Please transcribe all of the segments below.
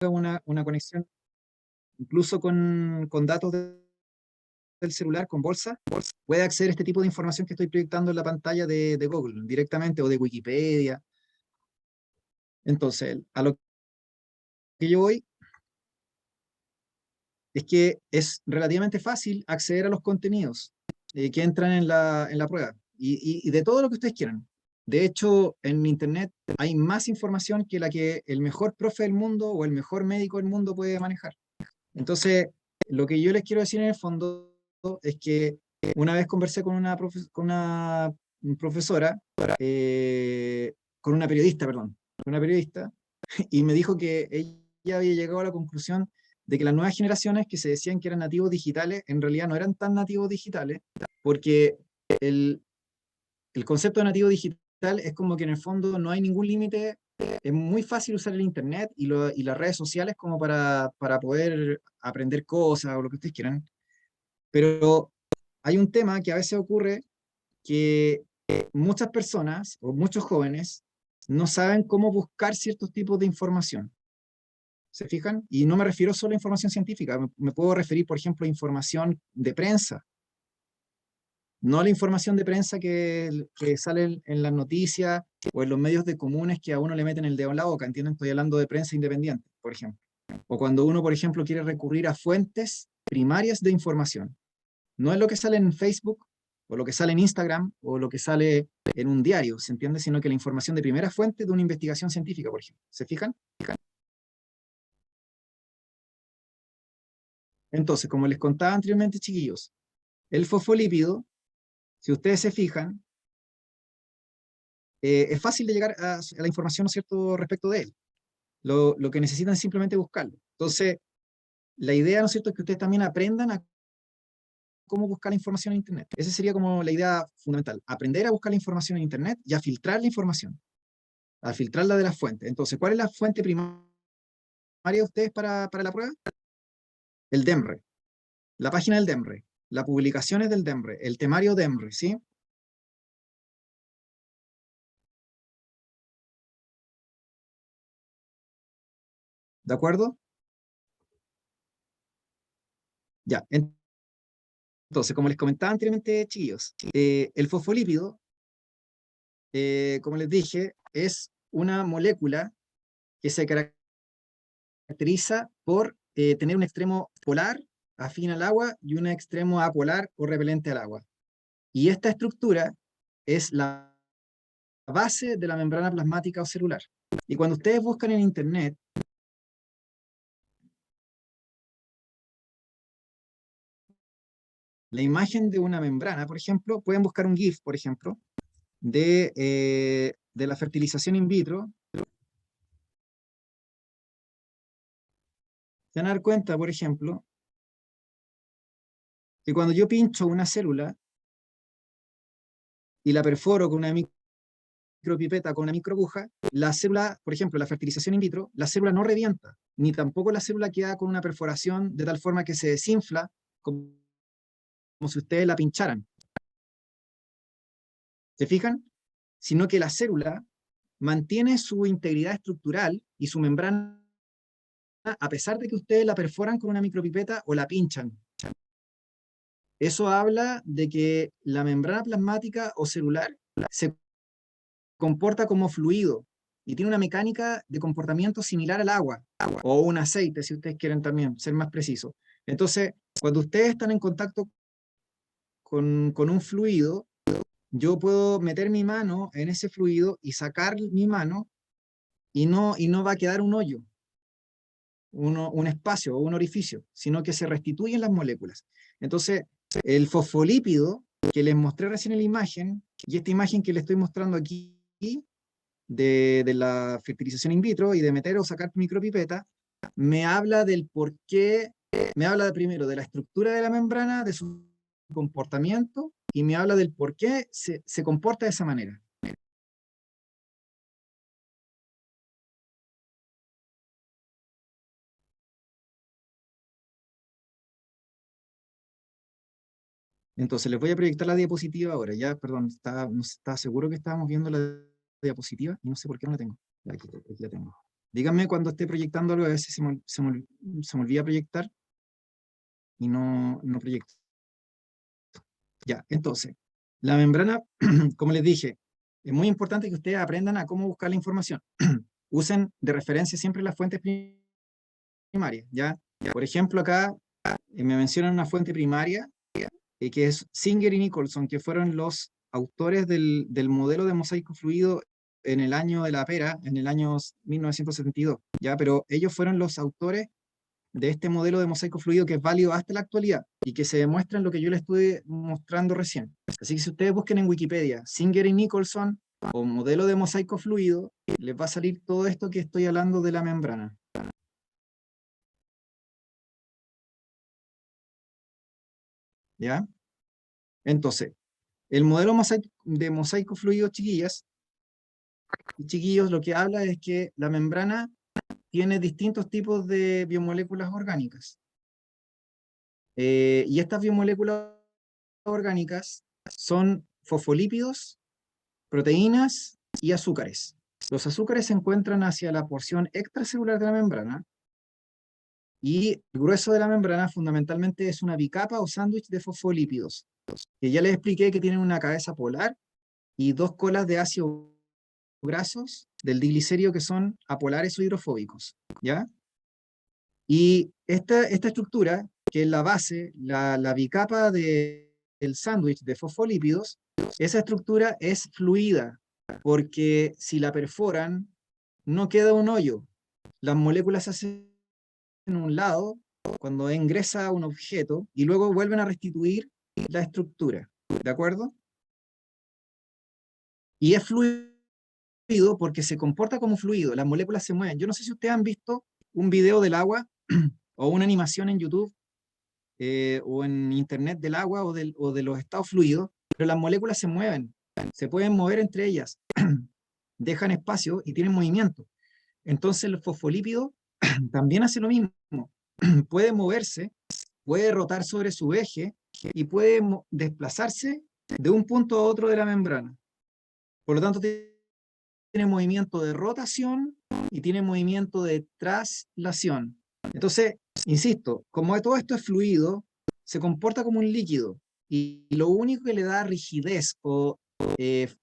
una conexión incluso con datos del celular, con bolsa, puede acceder a este tipo de información que estoy proyectando en la pantalla de Google directamente o de Wikipedia. Entonces, a lo que yo voy es que es relativamente fácil acceder a los contenidos que entran en la prueba y de todo lo que ustedes quieran. De hecho, en Internet hay más información que la que el mejor profe del mundo o el mejor médico del mundo puede manejar. Entonces, lo que yo les quiero decir en el fondo es que una vez conversé con con una profesora, con una periodista, perdón, con una periodista, y me dijo que ella había llegado a la conclusión de que las nuevas generaciones que se decían que eran nativos digitales, en realidad no eran tan nativos digitales, porque el, el concepto de nativo digital es como que en el fondo no hay ningún límite, es muy fácil usar el Internet y las redes sociales como para poder aprender cosas o lo que ustedes quieran, pero hay un tema que a veces ocurre que muchas personas o muchos jóvenes no saben cómo buscar ciertos tipos de información. ¿Se fijan? Y no me refiero solo a información científica, me puedo referir, por ejemplo, a información de prensa, no a la información de prensa que sale en las noticias o en los medios de comunes que a uno le meten el dedo en la boca, ¿entienden? Estoy hablando de prensa independiente, por ejemplo. O cuando uno, por ejemplo, quiere recurrir a fuentes primarias de información. No es lo que sale en Facebook, o lo que sale en Instagram, o lo que sale en un diario, ¿se entiende? Sino que la información de primera fuente de una investigación científica, por ejemplo. ¿Se fijan? Entonces, como les contaba anteriormente, chiquillos, el fosfolípido, si ustedes se fijan, es fácil de llegar a la información, ¿no es cierto?, respecto de él. Lo que necesitan es simplemente buscarlo. Entonces, la idea, ¿no es cierto?, es que ustedes también aprendan a cómo buscar la información en Internet. Esa sería como la idea fundamental, aprender a buscar la información en Internet y a filtrar la información, a filtrarla de las fuentes. Entonces, ¿cuál es la fuente primaria de ustedes para la prueba? El DEMRE, la página del DEMRE, las publicaciones del DEMRE, el temario DEMRE, ¿sí? ¿De acuerdo? Ya. Entonces, como les comentaba anteriormente, chiquillos, el fosfolípido, como les dije, es una molécula que se caracteriza por tener un extremo polar afín al agua y un extremo apolar o repelente al agua. Y esta estructura es la base de la membrana plasmática o celular. Y cuando ustedes buscan en Internet, la imagen de una membrana, por ejemplo, pueden buscar un GIF, por ejemplo, de la fertilización in vitro. Se van a dar cuenta, por ejemplo, que cuando yo pincho una célula y la perforo con una micropipeta, con una microaguja, la célula, por ejemplo, la fertilización in vitro, la célula no revienta, ni tampoco la célula queda con una perforación de tal forma que se desinfla como si ustedes la pincharan. ¿Se fijan? Sino que la célula mantiene su integridad estructural y su membrana a pesar de que ustedes la perforan con una micropipeta o la pinchan. Eso habla de que la membrana plasmática o celular se comporta como fluido y tiene una mecánica de comportamiento similar al agua o un aceite, si ustedes quieren también ser más precisos. Entonces, cuando ustedes están en contacto con un fluido, yo puedo meter mi mano en ese fluido y sacar mi mano y no va a quedar un hoyo, un espacio o un orificio, sino que se restituyen las moléculas. Entonces, el fosfolípido que les mostré recién en la imagen, y esta imagen que les estoy mostrando aquí, de la fertilización in vitro y de meter o sacar micropipeta, me habla del por qué, me habla primero de la estructura de la membrana, de su comportamiento, y me habla del por qué se comporta de esa manera. Entonces, les voy a proyectar la diapositiva ahora. Ya, perdón, no estaba seguro que estábamos viendo la diapositiva y no sé por qué no la tengo. Aquí la tengo. Díganme cuando esté proyectando algo, a veces se me olvida proyectar y no proyecto. Ya, entonces, la membrana, como les dije, es muy importante que ustedes aprendan a cómo buscar la información. Usen de referencia siempre las fuentes primarias, ¿ya? Por ejemplo, acá me mencionan una fuente primaria que es Singer y Nicholson, que fueron los autores del modelo de mosaico fluido en el año de la pera, en el año 1972, ¿ya? Pero ellos fueron los autores de este modelo de mosaico fluido que es válido hasta la actualidad y que se demuestra en lo que yo les estuve mostrando recién. Así que si ustedes busquen en Wikipedia Singer y Nicholson o modelo de mosaico fluido, les va a salir todo esto que estoy hablando de la membrana. ¿Ya? Entonces, el modelo de mosaico fluido, chiquillas y chiquillos, lo que habla es que la membrana tiene distintos tipos de biomoléculas orgánicas. Y estas biomoléculas orgánicas son fosfolípidos, proteínas y azúcares. Los azúcares se encuentran hacia la porción extracelular de la membrana y el grueso de la membrana fundamentalmente es una bicapa o sándwich de fosfolípidos, que ya les expliqué que tienen una cabeza polar y dos colas de ácidos grasos del diglicerio que son apolares o hidrofóbicos, ¿ya? Y esta estructura, que es la base, la bicapa del sándwich de fosfolípidos, esa estructura es fluida, porque si la perforan, no queda un hoyo. Las moléculas se hacen en un lado cuando ingresa un objeto y luego vuelven a restituir la estructura. ¿De acuerdo? Y es fluido porque se comporta como fluido, las moléculas se mueven. Yo no sé si ustedes han visto un video del agua o una animación en YouTube o en internet del agua o de los estados fluidos, pero las moléculas se mueven, se pueden mover entre ellas, dejan espacio y tienen movimiento. Entonces el fosfolípido también hace lo mismo, puede moverse, puede rotar sobre su eje y puede desplazarse de un punto a otro de la membrana. Por lo tanto, tiene movimiento de rotación y tiene movimiento de traslación. Entonces, insisto, como todo esto es fluido, se comporta como un líquido y lo único que le da rigidez o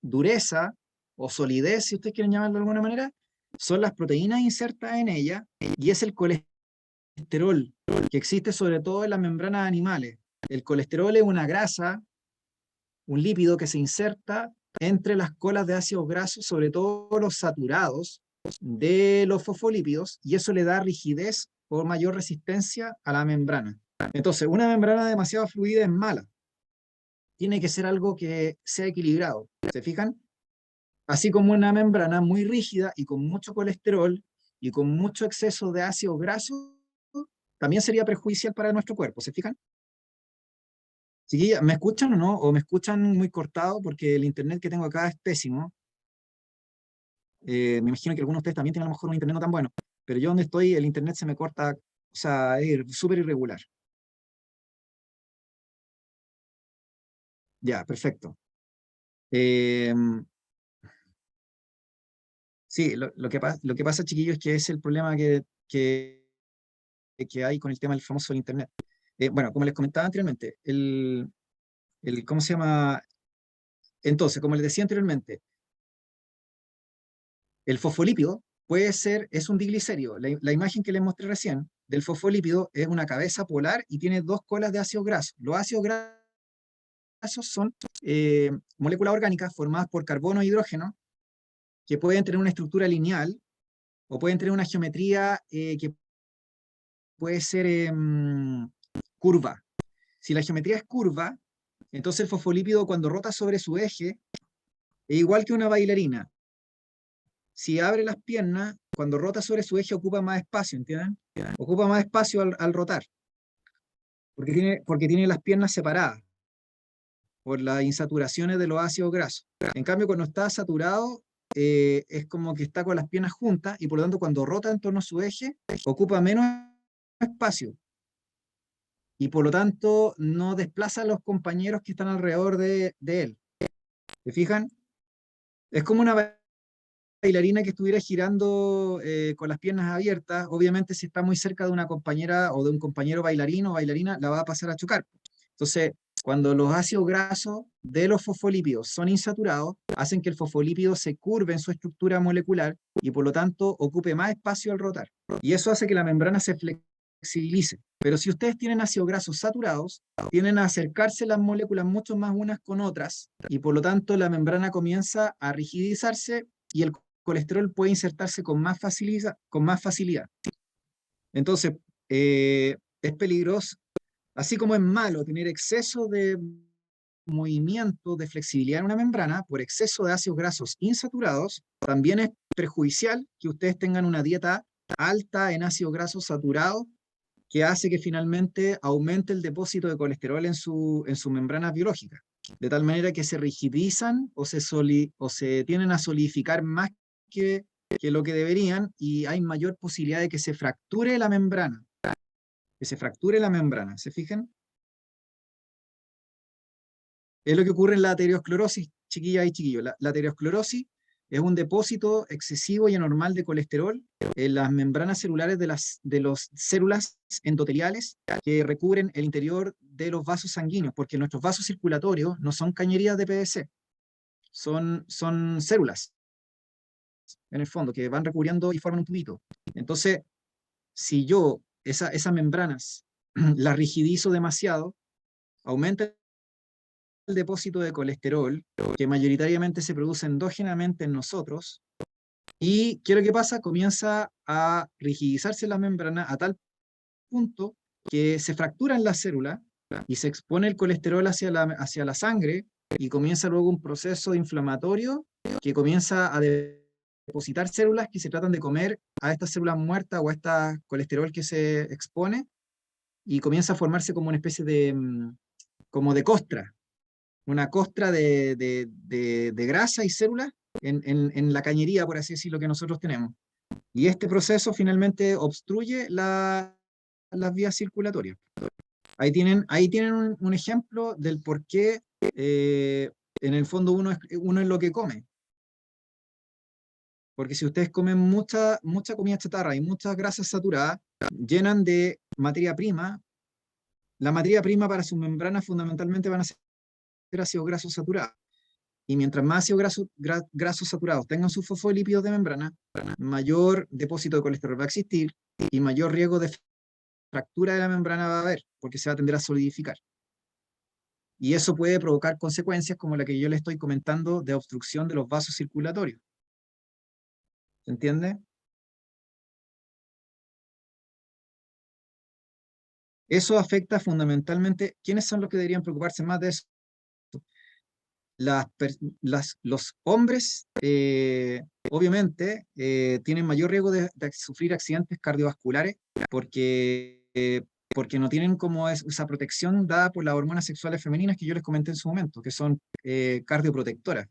dureza o solidez, si ustedes quieren llamarlo de alguna manera, son las proteínas insertas en ella y es el colesterol que existe sobre todo en las membranas animales. El colesterol es una grasa, un lípido que se inserta entre las colas de ácidos grasos, sobre todo los saturados de los fosfolípidos, y eso le da rigidez o mayor resistencia a la membrana. Entonces, una membrana demasiado fluida es mala. Tiene que ser algo que sea equilibrado. ¿Se fijan? Así como una membrana muy rígida y con mucho colesterol y con mucho exceso de ácidos grasos, también sería perjudicial para nuestro cuerpo. ¿Se fijan? Chiquilla, ¿me escuchan o no? ¿O me escuchan muy cortado? Porque el internet que tengo acá es pésimo. Me imagino que algunos de ustedes también tienen a lo mejor un internet no tan bueno. Pero yo donde estoy, el internet se me corta, o sea, es súper irregular. Ya, perfecto. Eh, sí, lo que pasa, chiquillos, es que es el problema que hay con el tema del famoso internet. Bueno, como les comentaba anteriormente, ¿cómo se llama? Entonces, como les decía anteriormente, el fosfolípido es un diglicerio. La imagen que les mostré recién del fosfolípido es una cabeza polar y tiene dos colas de ácidos grasos. Los ácidos grasos son moléculas orgánicas formadas por carbono e hidrógeno que pueden tener una estructura lineal o pueden tener una geometría que puede ser curva. Si la geometría es curva, entonces el fosfolípido cuando rota sobre su eje es igual que una bailarina. Si abre las piernas, cuando rota sobre su eje ocupa más espacio, ¿entienden? Ocupa más espacio al rotar, porque tiene las piernas separadas por las insaturaciones de los ácidos grasos. En cambio, cuando está saturado, es como que está con las piernas juntas y por lo tanto cuando rota en torno a su eje, ocupa menos espacio y por lo tanto no desplaza a los compañeros que están alrededor de él. ¿Se fijan? Es como una bailarina que estuviera girando con las piernas abiertas, obviamente si está muy cerca de una compañera o de un compañero bailarín o bailarina, la va a pasar a chocar. Entonces, cuando los ácidos grasos de los fosfolípidos son insaturados, hacen que el fosfolípido se curve en su estructura molecular y por lo tanto ocupe más espacio al rotar. Y eso hace que la membrana se flexibilice. Pero si ustedes tienen ácidos grasos saturados, tienden a acercarse las moléculas mucho más unas con otras y por lo tanto la membrana comienza a rigidizarse y el colesterol puede insertarse con más facilidad. Entonces, es peligroso, así como es malo tener exceso de movimiento, de flexibilidad en una membrana por exceso de ácidos grasos insaturados, también es perjudicial que ustedes tengan una dieta alta en ácidos grasos saturados que hace que finalmente aumente el depósito de colesterol en su membrana biológica, de tal manera que se rigidizan o se tienden a solidificar más que lo que deberían y hay mayor posibilidad de que se fracture la membrana, ¿se fijan? Es lo que ocurre en la aterosclerosis, chiquillas y chiquillos. La aterosclerosis es un depósito excesivo y anormal de colesterol en las membranas celulares de las células endoteliales que recubren el interior de los vasos sanguíneos, porque nuestros vasos circulatorios no son cañerías de PVC, son células, en el fondo, que van recubriendo y forman un tubito. Entonces, si yo esas membranas las rigidizo demasiado, aumenta el depósito de colesterol, que mayoritariamente se produce endógenamente en nosotros, y ¿qué es lo que pasa? Comienza a rigidizarse la membrana a tal punto que se fracturan las células y se expone el colesterol hacia la sangre y comienza luego un proceso inflamatorio que comienza a depositar células que se tratan de comer a estas células muertas o a este colesterol que se expone y comienza a formarse como una especie de, como de costra, una costra de grasa y células en la cañería, por así decirlo, que nosotros tenemos. Y este proceso finalmente obstruye las vías circulatorias. Ahí tienen un ejemplo del por qué en el fondo uno es lo que come. Porque si ustedes comen mucha comida chatarra y muchas grasas saturadas, llenan de materia prima. La materia prima para sus membranas fundamentalmente van a ser ácidos grasos saturados. Y mientras más ácidos grasos saturados tengan sus fosfolípidos de membrana, mayor depósito de colesterol va a existir y mayor riesgo de fractura de la membrana va a haber, porque se va a tender a solidificar. Y eso puede provocar consecuencias como la que yo le estoy comentando de obstrucción de los vasos circulatorios. ¿Se entiende? Eso afecta fundamentalmente, ¿quiénes son los que deberían preocuparse más de eso? Los hombres, obviamente, tienen mayor riesgo de sufrir accidentes cardiovasculares porque, porque no tienen como esa protección dada por las hormonas sexuales femeninas que yo les comenté en su momento, que son cardioprotectoras.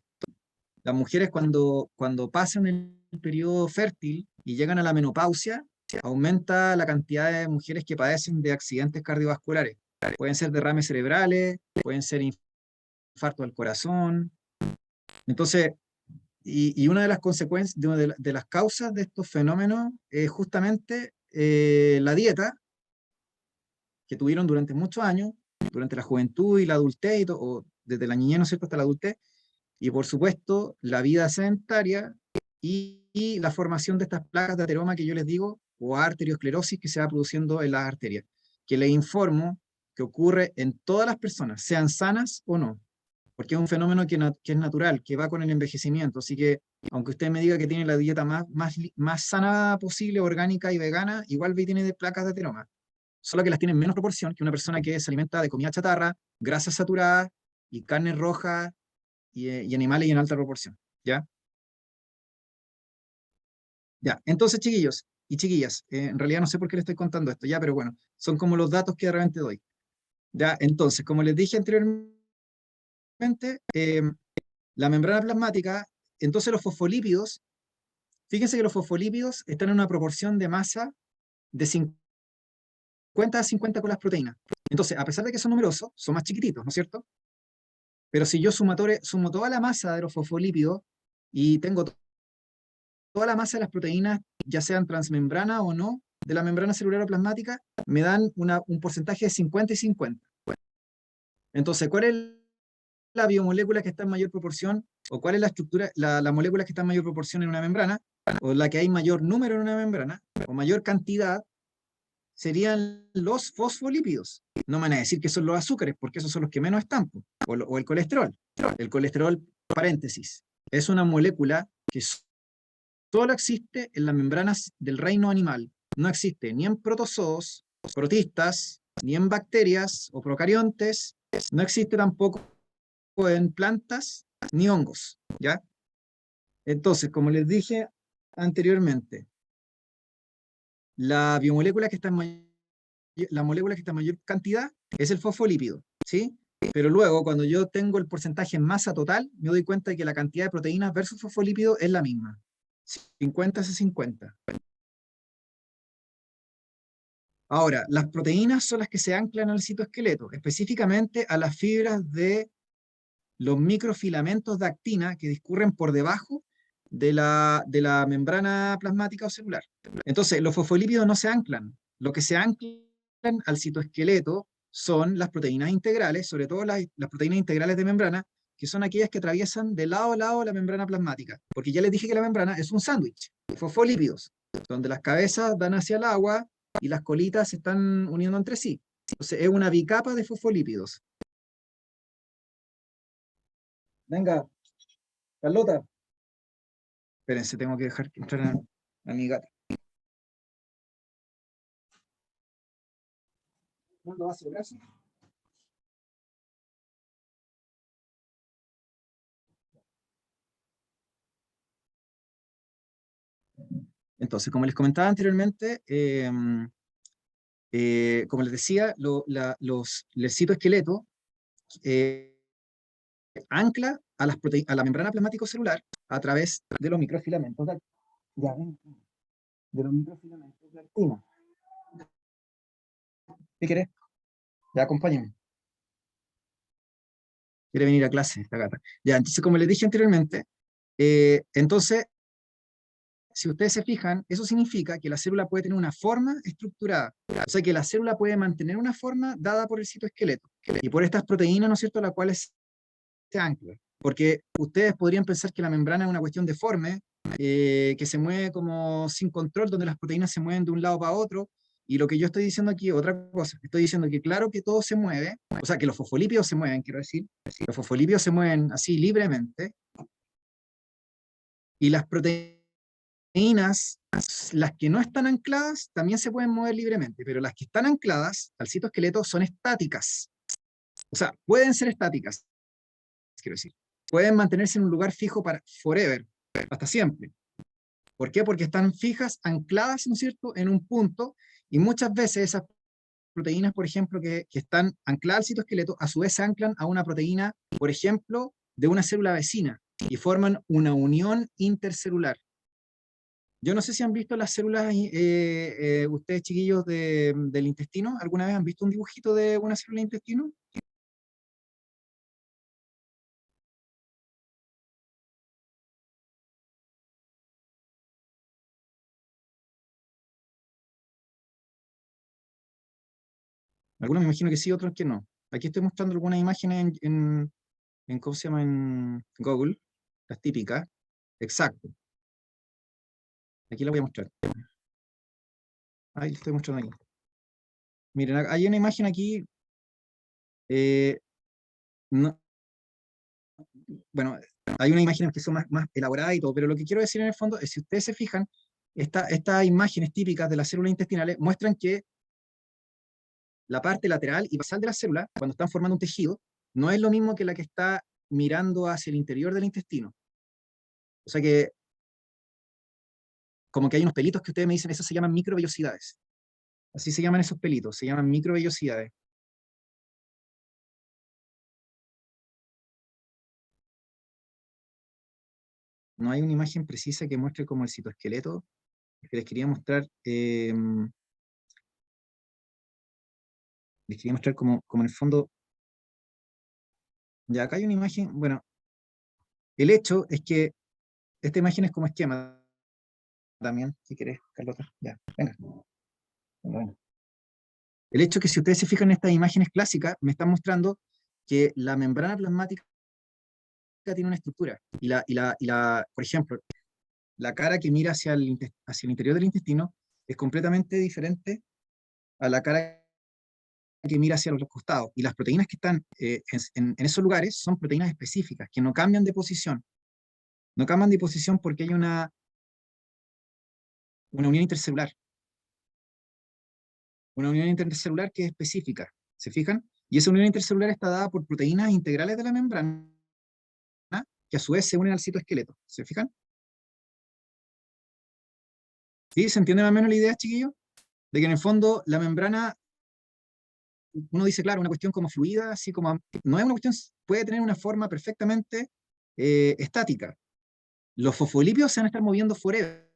Las mujeres cuando pasan el periodo fértil y llegan a la menopausia, aumenta la cantidad de mujeres que padecen de accidentes cardiovasculares. Pueden ser derrames cerebrales, pueden ser infarto al corazón. Entonces, y una de las consecuencias, de las causas de estos fenómenos es justamente la dieta que tuvieron durante muchos años, durante la juventud y la adultez, o desde la niñez, ¿no es cierto?, hasta la adultez, y por supuesto la vida sedentaria y la formación de estas placas de ateroma que yo les digo, o arteriosclerosis que se va produciendo en las arterias, que les informo que ocurre en todas las personas, sean sanas o no, porque es un fenómeno que es natural, que va con el envejecimiento, así que aunque usted me diga que tiene la dieta más sana posible, orgánica y vegana, igual tiene de placas de ateroma, solo que las tiene en menos proporción que una persona que se alimenta de comida chatarra, grasas saturadas y carne roja y animales y en alta proporción, ¿ya? Ya, entonces chiquillos y chiquillas, en realidad no sé por qué les estoy contando esto, ya, pero bueno, son como los datos que de repente doy. Ya, entonces, como les dije anteriormente, la membrana plasmática, entonces los fosfolípidos, fíjense que los fosfolípidos están en una proporción de masa de 50 a 50 con las proteínas. Entonces, a pesar de que son numerosos, son más chiquititos, ¿no es cierto? Pero si yo sumo toda la masa de los fosfolípidos y tengo toda la masa de las proteínas, ya sean transmembrana o no, de la membrana celular o plasmática, me dan un porcentaje de 50 y 50. Entonces, ¿cuál es la biomolécula que está en mayor proporción? ¿O cuál es la estructura, la molécula que está en mayor proporción en una membrana? ¿O la que hay mayor número en una membrana? ¿O mayor cantidad? Serían los fosfolípidos. No me van a decir que son los azúcares, porque esos son los que menos están, o el colesterol. El colesterol, paréntesis, es una molécula que solo existe en las membranas del reino animal. No existe ni en protozoos, protistas, ni en bacterias o procariontes. No existe tampoco en plantas ni hongos, ¿ya? Entonces, como les dije anteriormente, la biomolécula que está en la molécula que está en mayor cantidad es el fosfolípido, ¿sí? Pero luego, cuando yo tengo el porcentaje en masa total, me doy cuenta de que la cantidad de proteínas versus fosfolípido es la misma. 50 a 50. Ahora, las proteínas son las que se anclan al citoesqueleto, específicamente a las fibras de los microfilamentos de actina que discurren por debajo de la membrana plasmática o celular. Entonces, los fosfolípidos no se anclan. Lo que se anclan al citoesqueleto son las proteínas integrales, sobre todo las proteínas integrales de membrana, que son aquellas que atraviesan de lado a lado la membrana plasmática. Porque ya les dije que la membrana es un sándwich de fosfolípidos, donde las cabezas dan hacia el agua y las colitas se están uniendo entre sí. Entonces, es una bicapa de fosfolípidos. Venga, Carlota. Espérense, tengo que dejar que entrar a mi gata. ¿No lo hace, gracias? Entonces, como les comentaba anteriormente, como les decía, el citoesqueleto eh, ancla a la membrana plasmático celular a través de los microfilamentos ya ven, de los microfilamentos de actina. ¿Qué querés? Ya, acompáñenme. Quiere venir a clase esta gata. Ya, entonces, como les dije anteriormente, entonces, si ustedes se fijan, eso significa que la célula puede tener una forma estructurada. O sea, que la célula puede mantener una forma dada por el citoesqueleto y por estas proteínas, ¿no es cierto?, las cuales se anclan. Porque ustedes podrían pensar que la membrana es una cuestión deforme, que se mueve como sin control, donde las proteínas se mueven de un lado para otro. Y lo que yo estoy diciendo aquí es otra cosa. Estoy diciendo que claro que todo se mueve, o sea, que los fosfolípidos se mueven, quiero decir. Los fosfolípidos se mueven así libremente y las proteínas, las que no están ancladas, también se pueden mover libremente, pero las que están ancladas al citoesqueleto son estáticas. O sea, pueden ser estáticas, quiero decir. Pueden mantenerse en un lugar fijo para forever, hasta siempre. ¿Por qué? Porque están fijas, ancladas, ¿no es cierto?, en un punto, y muchas veces esas proteínas, por ejemplo, que están ancladas al citoesqueleto, a su vez se anclan a una proteína, por ejemplo, de una célula vecina, y forman una unión intercelular. Yo no sé si han visto las células, ustedes chiquillos del intestino, ¿alguna vez han visto un dibujito de una célula de intestino? Algunos me imagino que sí, otros que no. Aquí estoy mostrando algunas imágenes ¿cómo se llama? En Google, las típicas. Exacto. Aquí la voy a mostrar. Ahí la estoy mostrando aquí. Miren, hay una imagen aquí. eh, no- bueno, hay unas imágenes que son más elaboradas y todo, pero lo que quiero decir en el fondo es, si ustedes se fijan, estas imágenes típicas de las células intestinales muestran que la parte lateral y basal de la célula, cuando están formando un tejido, no es lo mismo que la que está mirando hacia el interior del intestino. O sea que, como que hay unos pelitos que ustedes me dicen, esos se llaman microvellosidades. Así se llaman esos pelitos, se llaman microvellosidades. No hay una imagen precisa que muestre como el citoesqueleto, que les quería mostrar como en el fondo, ya acá hay una imagen, bueno, el hecho es que esta imagen es como esquema. también, si querés, Carlota. Ya, venga. Bueno. El hecho que si ustedes se fijan en estas imágenes clásicas, me están mostrando que la membrana plasmática tiene una estructura. Por ejemplo, la cara que mira hacia el interior del intestino es completamente diferente a la cara que mira hacia los costados. Y las proteínas que están en esos lugares son proteínas específicas, que no cambian de posición. No cambian de posición porque hay una unión intercelular. Una unión intercelular que es específica. ¿Se fijan? Y esa unión intercelular está dada por proteínas integrales de la membrana, que a su vez se unen al citoesqueleto. ¿Se fijan? ¿Sí? ¿Se entiende más o menos la idea, chiquillos? De que en el fondo la membrana, uno dice, claro, una cuestión como fluida, así como, no es una cuestión, puede tener una forma perfectamente estática. Los fosfolípidos se van a estar moviendo forever,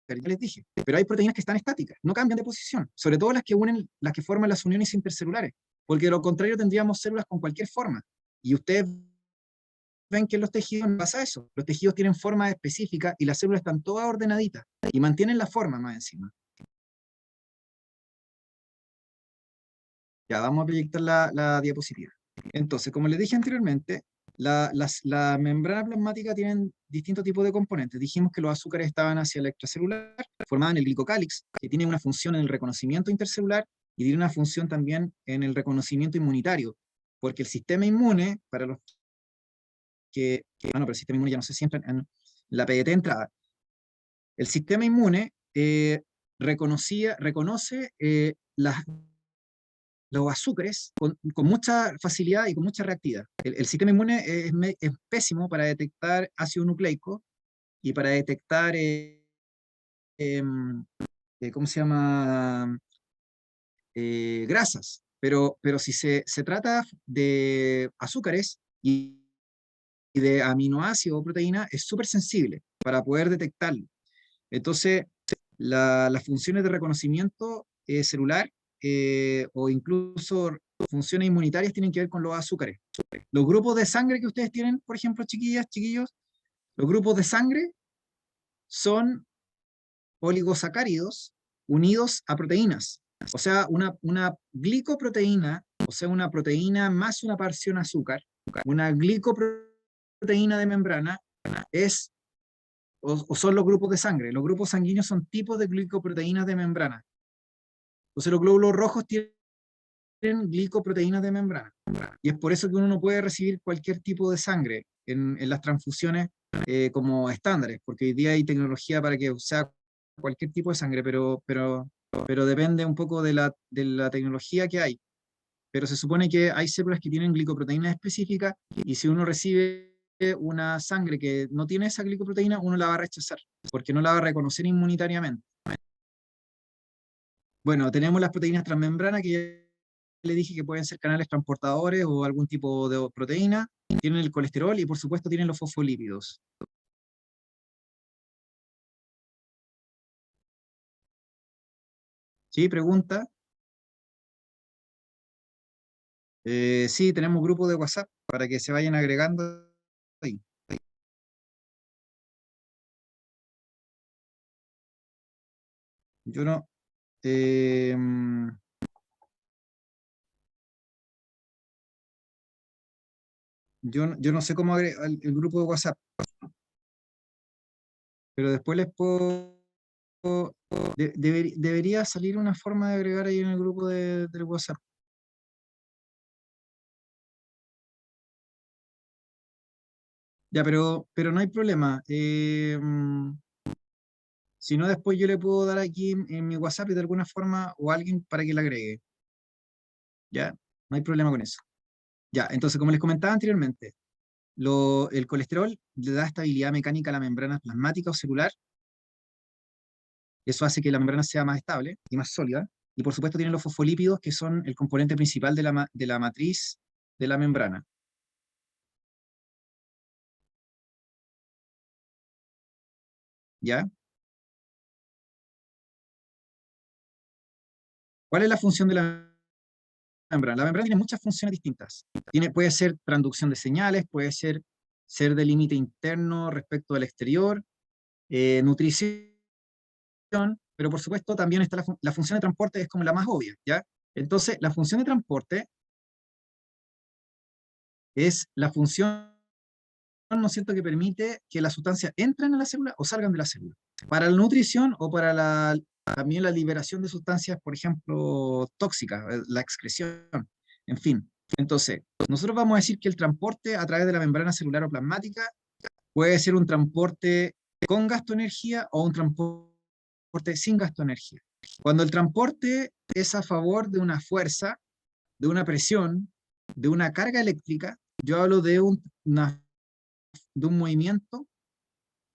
ya les dije, pero hay proteínas que están estáticas, no cambian de posición, sobre todo las que forman las uniones intercelulares, porque de lo contrario tendríamos células con cualquier forma. Y ustedes ven que en los tejidos no pasa eso. Los tejidos tienen forma específica y las células están todas ordenaditas y mantienen la forma más encima. Ya, vamos a proyectar la diapositiva. Entonces, como les dije anteriormente, la membrana plasmática tienen distintos tipos de componentes. Dijimos que los azúcares estaban hacia el extracelular, formaban el glicocálix, que tiene una función en el reconocimiento intercelular y tiene una función también en el reconocimiento inmunitario, porque el sistema inmune, para los bueno, pero el sistema inmune ya no se sienta en la PDT entrada. El sistema inmune reconoce los azúcares con mucha facilidad y con mucha reactividad. El sistema inmune es pésimo para detectar ácido nucleico y para detectar, ¿cómo se llama? Grasas. Pero si se trata de azúcares y de aminoácidos o proteínas, es súper sensible para poder detectarlo. Entonces, las funciones de reconocimiento celular o incluso funciones inmunitarias tienen que ver con los azúcares. Los grupos de sangre que ustedes tienen, por ejemplo, chiquillas, chiquillos, los grupos de sangre son oligosacáridos unidos a proteínas. O sea, una glicoproteína, o sea, una proteína más una porción azúcar, una glicoproteína de membrana es o son los grupos de sangre. Los grupos sanguíneos son tipos de glicoproteínas de membrana. Entonces los glóbulos rojos tienen glicoproteínas de membrana. Y es por eso que uno no puede recibir cualquier tipo de sangre en las transfusiones como estándares, porque hoy día hay tecnología para que sea cualquier tipo de sangre, pero depende un poco de la tecnología que hay. Pero se supone que hay células que tienen glicoproteínas específicas y si uno recibe una sangre que no tiene esa glicoproteína, uno la va a rechazar, porque no la va a reconocer inmunitariamente. Bueno, tenemos las proteínas transmembranas que ya le dije que pueden ser canales transportadores o algún tipo de proteína. Tienen el colesterol y por supuesto tienen los fosfolípidos. ¿Sí? Pregunta. Sí, tenemos grupo de WhatsApp para que se vayan agregando ahí. Yo no, eh, yo no sé cómo agregar el grupo de WhatsApp, pero después les puedo... debería salir una forma de agregar ahí en el grupo del WhatsApp. Ya, pero no hay problema. Si no, después yo le puedo dar aquí en mi WhatsApp de alguna forma o a alguien para que la agregue. ¿Ya? No hay problema con eso. Ya, entonces, como les comentaba anteriormente, el colesterol le da estabilidad mecánica a la membrana plasmática o celular. Eso hace que la membrana sea más estable y más sólida. Y por supuesto tiene los fosfolípidos, que son el componente principal de la matriz de la membrana. ¿Ya? ¿Cuál es la función de la membrana? La membrana tiene muchas funciones distintas. Puede ser transducción de señales, puede ser de límite interno respecto al exterior, nutrición pero por supuesto también está la función de transporte, es como la más obvia, ¿ya? Entonces, la función de transporte es la función, ¿no es cierto?, que permite que las sustancias entren a la célula o salgan de la célula. Para la nutrición o para también la liberación de sustancias, por ejemplo, tóxicas, la excreción, en fin. Entonces, nosotros vamos a decir que el transporte a través de la membrana celular o plasmática puede ser un transporte con gasto de energía o un transporte sin gasto de energía. Cuando el transporte es a favor de una fuerza, de una presión, de una carga eléctrica, yo hablo de un movimiento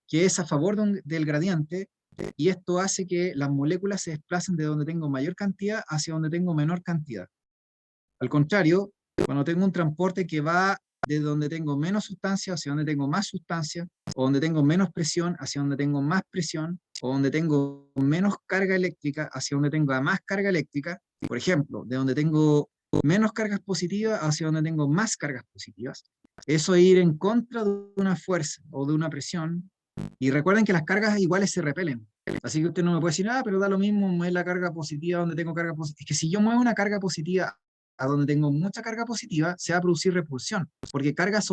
que es a favor del gradiente, y esto hace que las moléculas se desplacen de donde tengo mayor cantidad hacia donde tengo menor cantidad. Al contrario, cuando tengo un transporte que va de donde tengo menos sustancia hacia donde tengo más sustancia, o donde tengo menos presión hacia donde tengo más presión, o donde tengo menos carga eléctrica hacia donde tengo más carga eléctrica, por ejemplo, de donde tengo menos cargas positivas hacia donde tengo más cargas positivas, eso es ir en contra de una fuerza o de una presión. Y recuerden que las cargas iguales se repelen. Así que usted no me puede decir, pero da lo mismo mover la carga positiva donde tengo carga positiva. Es que si yo muevo una carga positiva a donde tengo mucha carga positiva, se va a producir repulsión, porque cargas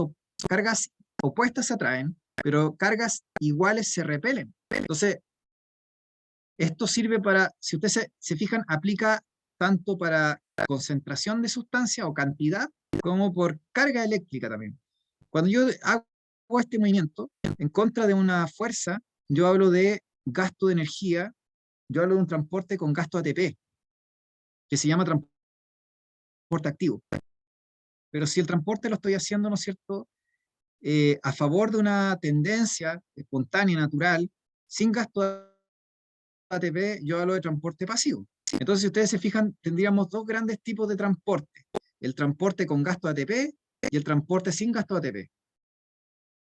opuestas se atraen, pero cargas iguales se repelen. Entonces, esto sirve para, si ustedes se fijan, aplica tanto para concentración de sustancia o cantidad, como por carga eléctrica también. Cuando yo hago este movimiento en contra de una fuerza, yo hablo de gasto de energía, yo hablo de un transporte con gasto ATP, que se llama transporte activo. Pero si el transporte lo estoy haciendo, ¿no es cierto?, a favor de una tendencia espontánea, natural, sin gasto de ATP, yo hablo de transporte pasivo. Entonces, si ustedes se fijan, tendríamos dos grandes tipos de transporte: el transporte con gasto de ATP y el transporte sin gasto de ATP.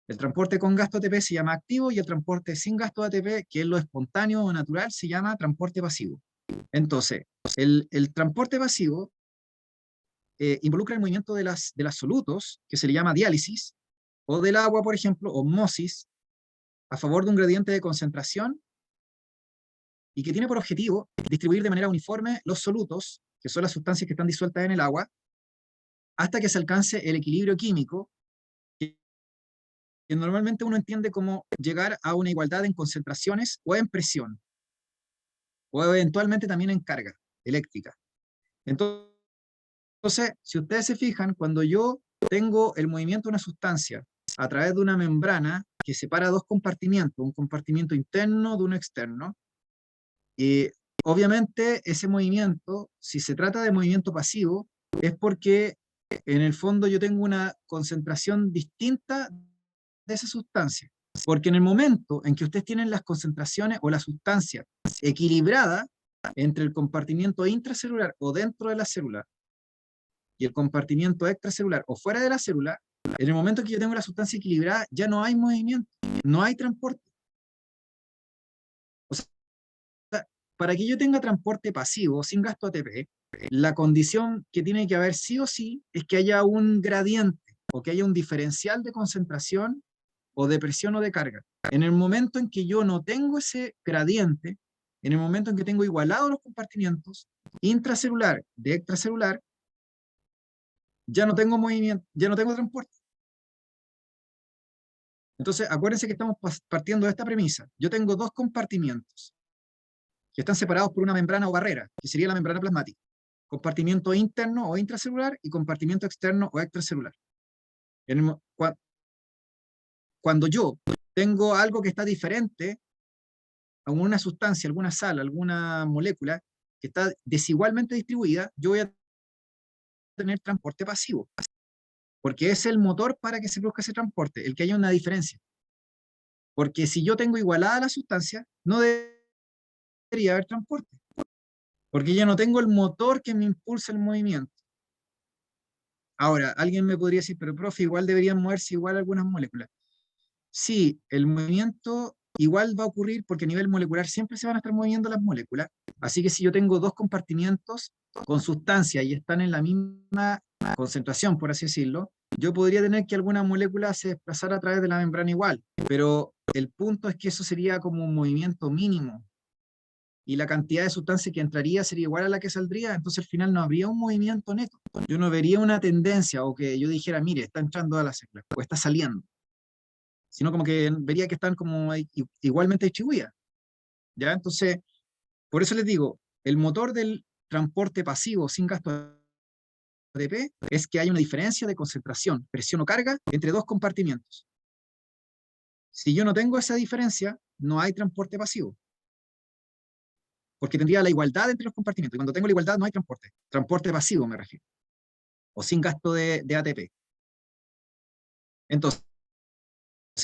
El transporte con gasto ATP se llama activo, y el transporte sin gasto de ATP, que es lo espontáneo o natural, se llama transporte pasivo. Entonces, el transporte pasivo involucra el movimiento de las solutos, que se le llama diálisis, o del agua, por ejemplo, osmosis, a favor de un gradiente de concentración, y que tiene por objetivo distribuir de manera uniforme los solutos, que son las sustancias que están disueltas en el agua, hasta que se alcance el equilibrio químico, que normalmente uno entiende como llegar a una igualdad en concentraciones o en presión, o eventualmente también en carga eléctrica. Entonces, si ustedes se fijan, cuando yo tengo el movimiento de una sustancia a través de una membrana que separa dos compartimientos, un compartimiento interno de uno externo, y obviamente ese movimiento, si se trata de movimiento pasivo, es porque en el fondo yo tengo una concentración distinta de esa sustancia. Porque en el momento en que ustedes tienen las concentraciones o la sustancia equilibrada entre el compartimiento intracelular o dentro de la célula y el compartimiento extracelular o fuera de la célula, en el momento que yo tengo la sustancia equilibrada, ya no hay movimiento, no hay transporte. O sea, para que yo tenga transporte pasivo, sin gasto ATP, la condición que tiene que haber sí o sí es que haya un gradiente o que haya un diferencial de concentración o de presión o de carga. En el momento en que yo no tengo ese gradiente, en el momento en que tengo igualados los compartimientos, intracelular de extracelular, ya no tengo movimiento, ya no tengo transporte. Entonces, acuérdense que estamos partiendo de esta premisa. Yo tengo dos compartimientos que están separados por una membrana o barrera, que sería la membrana plasmática. Compartimiento interno o intracelular y compartimiento externo o extracelular. Cuando yo tengo algo que está diferente a una sustancia, alguna sal, alguna molécula que está desigualmente distribuida, yo voy a tener transporte pasivo, porque es el motor para que se produzca ese transporte, el que haya una diferencia. Porque si yo tengo igualada la sustancia, no debería haber transporte, porque ya no tengo el motor que me impulsa el movimiento. Ahora, alguien me podría decir, pero profe, igual deberían moverse igual algunas moléculas. Sí, el movimiento igual va a ocurrir porque a nivel molecular siempre se van a estar moviendo las moléculas. Así que si yo tengo dos compartimientos con sustancia y están en la misma concentración, por así decirlo, yo podría tener que alguna molécula se desplazara a través de la membrana igual. Pero el punto es que eso sería como un movimiento mínimo. y la cantidad de sustancia que entraría sería igual a la que saldría, entonces al final no habría un movimiento neto. Yo no vería una tendencia o que yo dijera, mire, está entrando a la célula o está saliendo, sino como que vería que están como igualmente distribuidas. ¿Ya? Entonces, por eso les digo, el motor del transporte pasivo sin gasto de ATP es que hay una diferencia de concentración, presión o carga entre dos compartimientos. Si yo no tengo esa diferencia, no hay transporte pasivo, porque tendría la igualdad entre los compartimientos. Y cuando tengo la igualdad, no hay transporte. Transporte pasivo me refiero, o sin gasto de ATP. Entonces,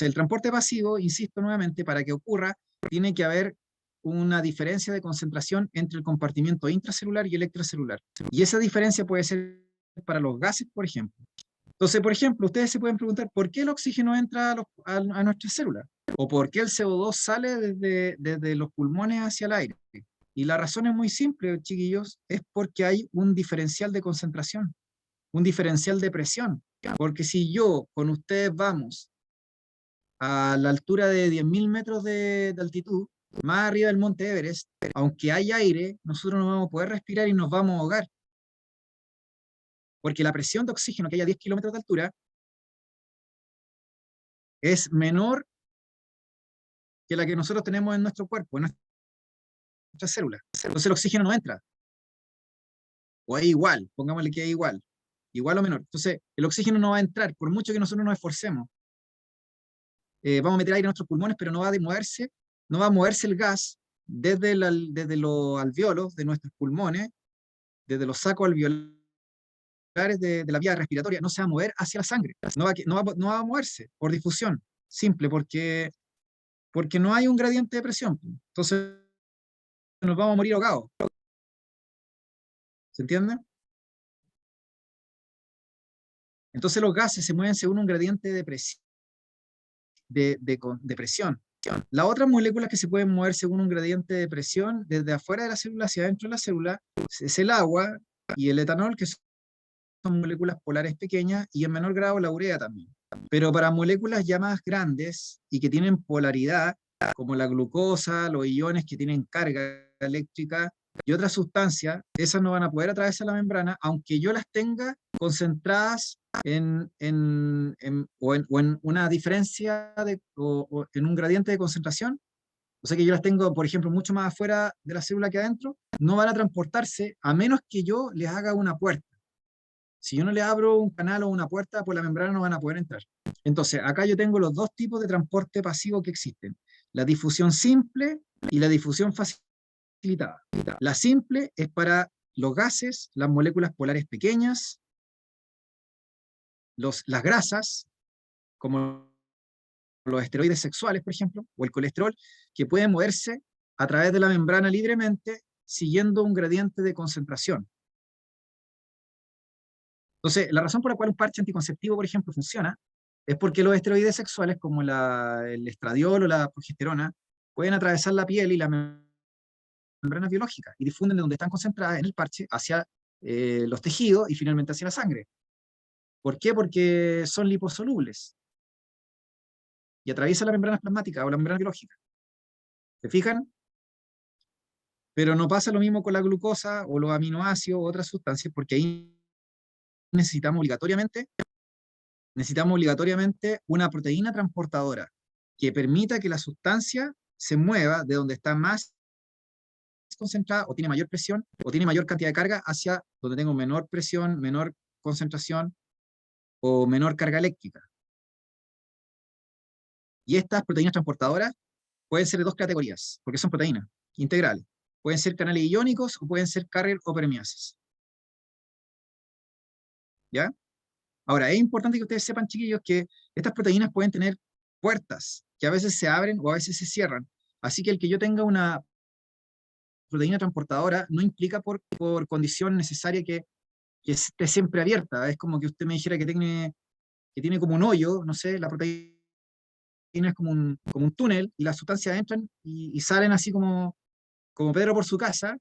el transporte pasivo, insisto nuevamente, para que ocurra, tiene que haber una diferencia de concentración entre el compartimiento intracelular y el extracelular. Y esa diferencia puede ser para los gases, por ejemplo. Entonces, por ejemplo, ustedes se pueden preguntar, ¿por qué el oxígeno entra a nuestras células? ¿O por qué el CO2 sale desde los pulmones hacia el aire? Y la razón es muy simple, chiquillos, es porque hay un diferencial de concentración, un diferencial de presión. Porque si yo con ustedes vamos a la altura de 10.000 metros de altitud, más arriba del monte Everest, aunque hay aire, nosotros no vamos a poder respirar y nos vamos a ahogar. Porque la presión de oxígeno que hay a 10 kilómetros de altura es menor que la que nosotros tenemos en nuestro cuerpo, en nuestras células. Entonces el oxígeno no entra. O es igual, pongámosle que es igual. Igual o menor. Entonces el oxígeno no va a entrar, por mucho que nosotros nos esforcemos. Vamos a meter aire en nuestros pulmones, pero no va a moverse el gas desde los alveolos de nuestros pulmones, desde los sacos alveolares de la vía respiratoria, no se va a mover hacia la sangre. No va a moverse por difusión. Simple, porque no hay un gradiente de presión. Entonces nos vamos a morir ahogados. ¿Se entiende? Entonces los gases se mueven según un gradiente de presión. De presión. Las otras moléculas que se pueden mover según un gradiente de presión desde afuera de la célula hacia adentro de la célula es el agua y el etanol, que son moléculas polares pequeñas, y en menor grado la urea también. Pero para moléculas ya más grandes y que tienen polaridad, como la glucosa, los iones que tienen carga eléctrica y otras sustancias, esas no van a poder atravesar la membrana, aunque yo las tenga concentradas o en una diferencia o en un gradiente de concentración. O sea que yo las tengo, por ejemplo, mucho más afuera de la célula que adentro, no van a transportarse a menos que yo les haga una puerta. Si yo no le abro un canal o una puerta, por la membrana no van a poder entrar. Entonces, acá yo tengo los dos tipos de transporte pasivo que existen: la difusión simple y la difusión facilitada. La simple es para los gases, las moléculas polares pequeñas, las grasas, como los esteroides sexuales, por ejemplo, o el colesterol, que pueden moverse a través de la membrana libremente siguiendo un gradiente de concentración. Entonces, la razón por la cual un parche anticonceptivo, por ejemplo, funciona es porque los esteroides sexuales, como el estradiol o la progesterona, pueden atravesar la piel y las membranas biológicas y difunden de donde están concentradas en el parche hacia los tejidos y finalmente hacia la sangre. ¿Por qué? Porque son liposolubles y atraviesan las membranas plasmáticas o la membrana biológica. ¿Se fijan? Pero no pasa lo mismo con la glucosa o los aminoácidos o otras sustancias, porque ahí necesitamos obligatoriamente una proteína transportadora que permita que la sustancia se mueva de donde está más concentrada o tiene mayor presión o tiene mayor cantidad de carga hacia donde tengo menor presión, menor concentración o menor carga eléctrica. Y estas proteínas transportadoras pueden ser de dos categorías, porque son proteínas integrales. Pueden ser canales iónicos o pueden ser carrier o permeases. ¿Ya? Ahora, es importante que ustedes sepan, chiquillos, que estas proteínas pueden tener puertas que a veces se abren o a veces se cierran. Así que el que yo tenga una proteína transportadora no implica por condición necesaria que esté siempre abierta. Es como que usted me dijera que tiene como un hoyo, no sé, la proteína es como un túnel y las sustancias entran y salen así como Pedro por su casa.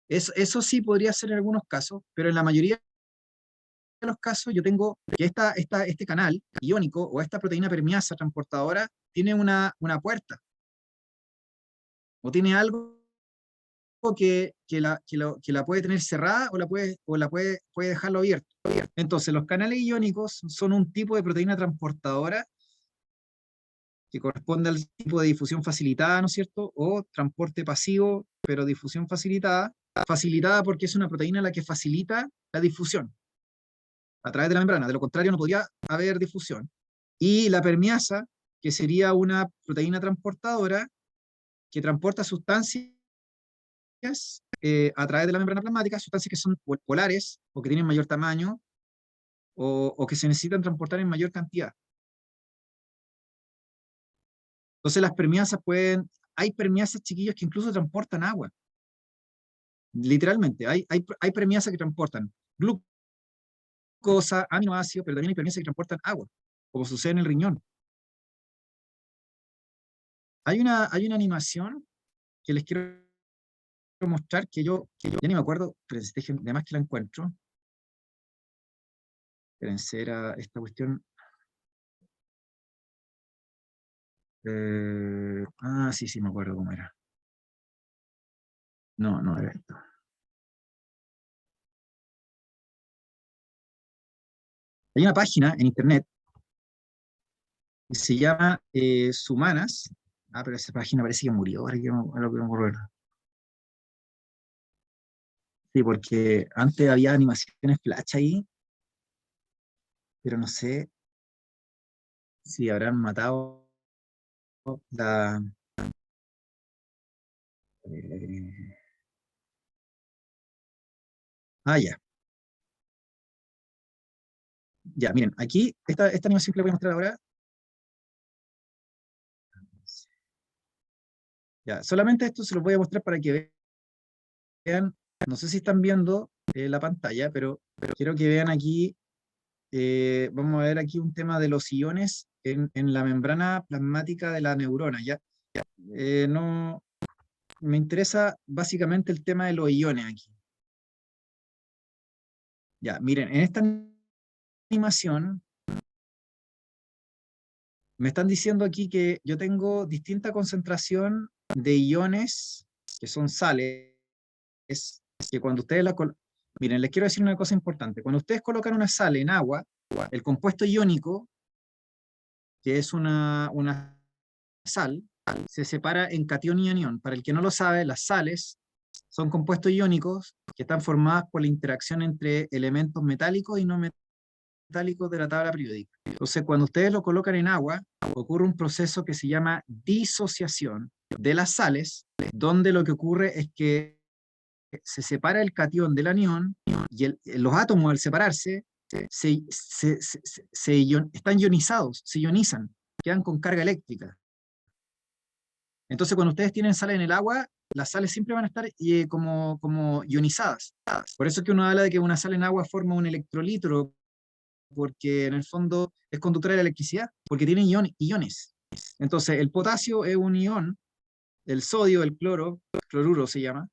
Eso sí podría ser en algunos casos, pero en la mayoría de los casos yo tengo que este canal iónico o esta proteína permeasa transportadora tiene una puerta o tiene algo que la puede tener cerrada o puede dejarlo abierto. Entonces, los canales iónicos son un tipo de proteína transportadora que corresponde al tipo de difusión facilitada, ¿no es cierto? O transporte pasivo, pero difusión facilitada. Facilitada porque es una proteína la que facilita la difusión a través de la membrana. De lo contrario, no podría haber difusión. Y la permeasa, que sería una proteína transportadora que transporta sustancias a través de la membrana plasmática, sustancias que son polares o que tienen mayor tamaño o que se necesitan transportar en mayor cantidad. Entonces las permeasas hay permeasas, chiquillos, que incluso transportan agua. Literalmente, hay permeasas que transportan glucosa, aminoácidos, pero también hay permeasas que transportan agua, como sucede en el riñón. Hay una animación que les quiero mostrar que yo ya ni me acuerdo, pero además que la encuentro. Espérense, era esta cuestión. Sí, me acuerdo cómo era. No, no era esto. Hay una página en internet que se llama Sumanas. Pero esa página parece que murió, ahora que ahora que me acuerdo. Sí, porque antes había animaciones flash ahí, pero no sé si habrán matado la... eh, ya. Ya, miren, aquí, esta animación que les voy a mostrar ahora, ya, solamente esto se lo voy a mostrar para que vean, no sé si están viendo la pantalla, pero quiero que vean aquí, vamos a ver aquí un tema de los iones en la membrana plasmática de la neurona, ¿ya? No, me interesa básicamente el tema de los iones aquí. Ya, miren, en esta animación me están diciendo aquí que yo tengo distinta concentración de iones, que son sales, que cuando ustedes Miren, les quiero decir una cosa importante. Cuando ustedes colocan una sal en agua, el compuesto iónico, que es una sal, se separa en catión y anión. Para el que no lo sabe, las sales son compuestos iónicos que están formados por la interacción entre elementos metálicos y no metálicos de la tabla periódica. Entonces, cuando ustedes lo colocan en agua, ocurre un proceso que se llama disociación de las sales, donde lo que ocurre es que se separa el catión del anión y los átomos al separarse están ionizados, se ionizan, quedan con carga eléctrica. Entonces cuando ustedes tienen sal en el agua, las sales siempre van a estar como ionizadas. Por eso es que uno habla de que una sal en agua forma un electrolito, porque en el fondo es conductora de la electricidad, porque tiene iones. Entonces el potasio es un ion, el sodio, el cloruro se llama,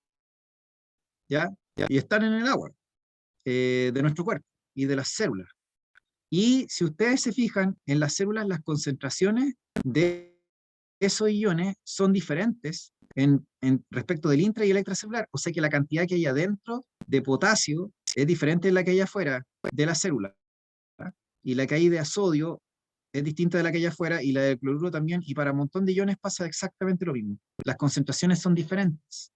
¿ya? Y están en el agua de nuestro cuerpo y de las células. Y si ustedes se fijan, en las células las concentraciones de esos iones son diferentes en respecto del intra y el extracelular. O sea que la cantidad que hay adentro de potasio es diferente de la que hay afuera de la célula. Y la que hay de sodio es distinta de la que hay afuera y la del cloruro también. Y para un montón de iones pasa exactamente lo mismo. Las concentraciones son diferentes.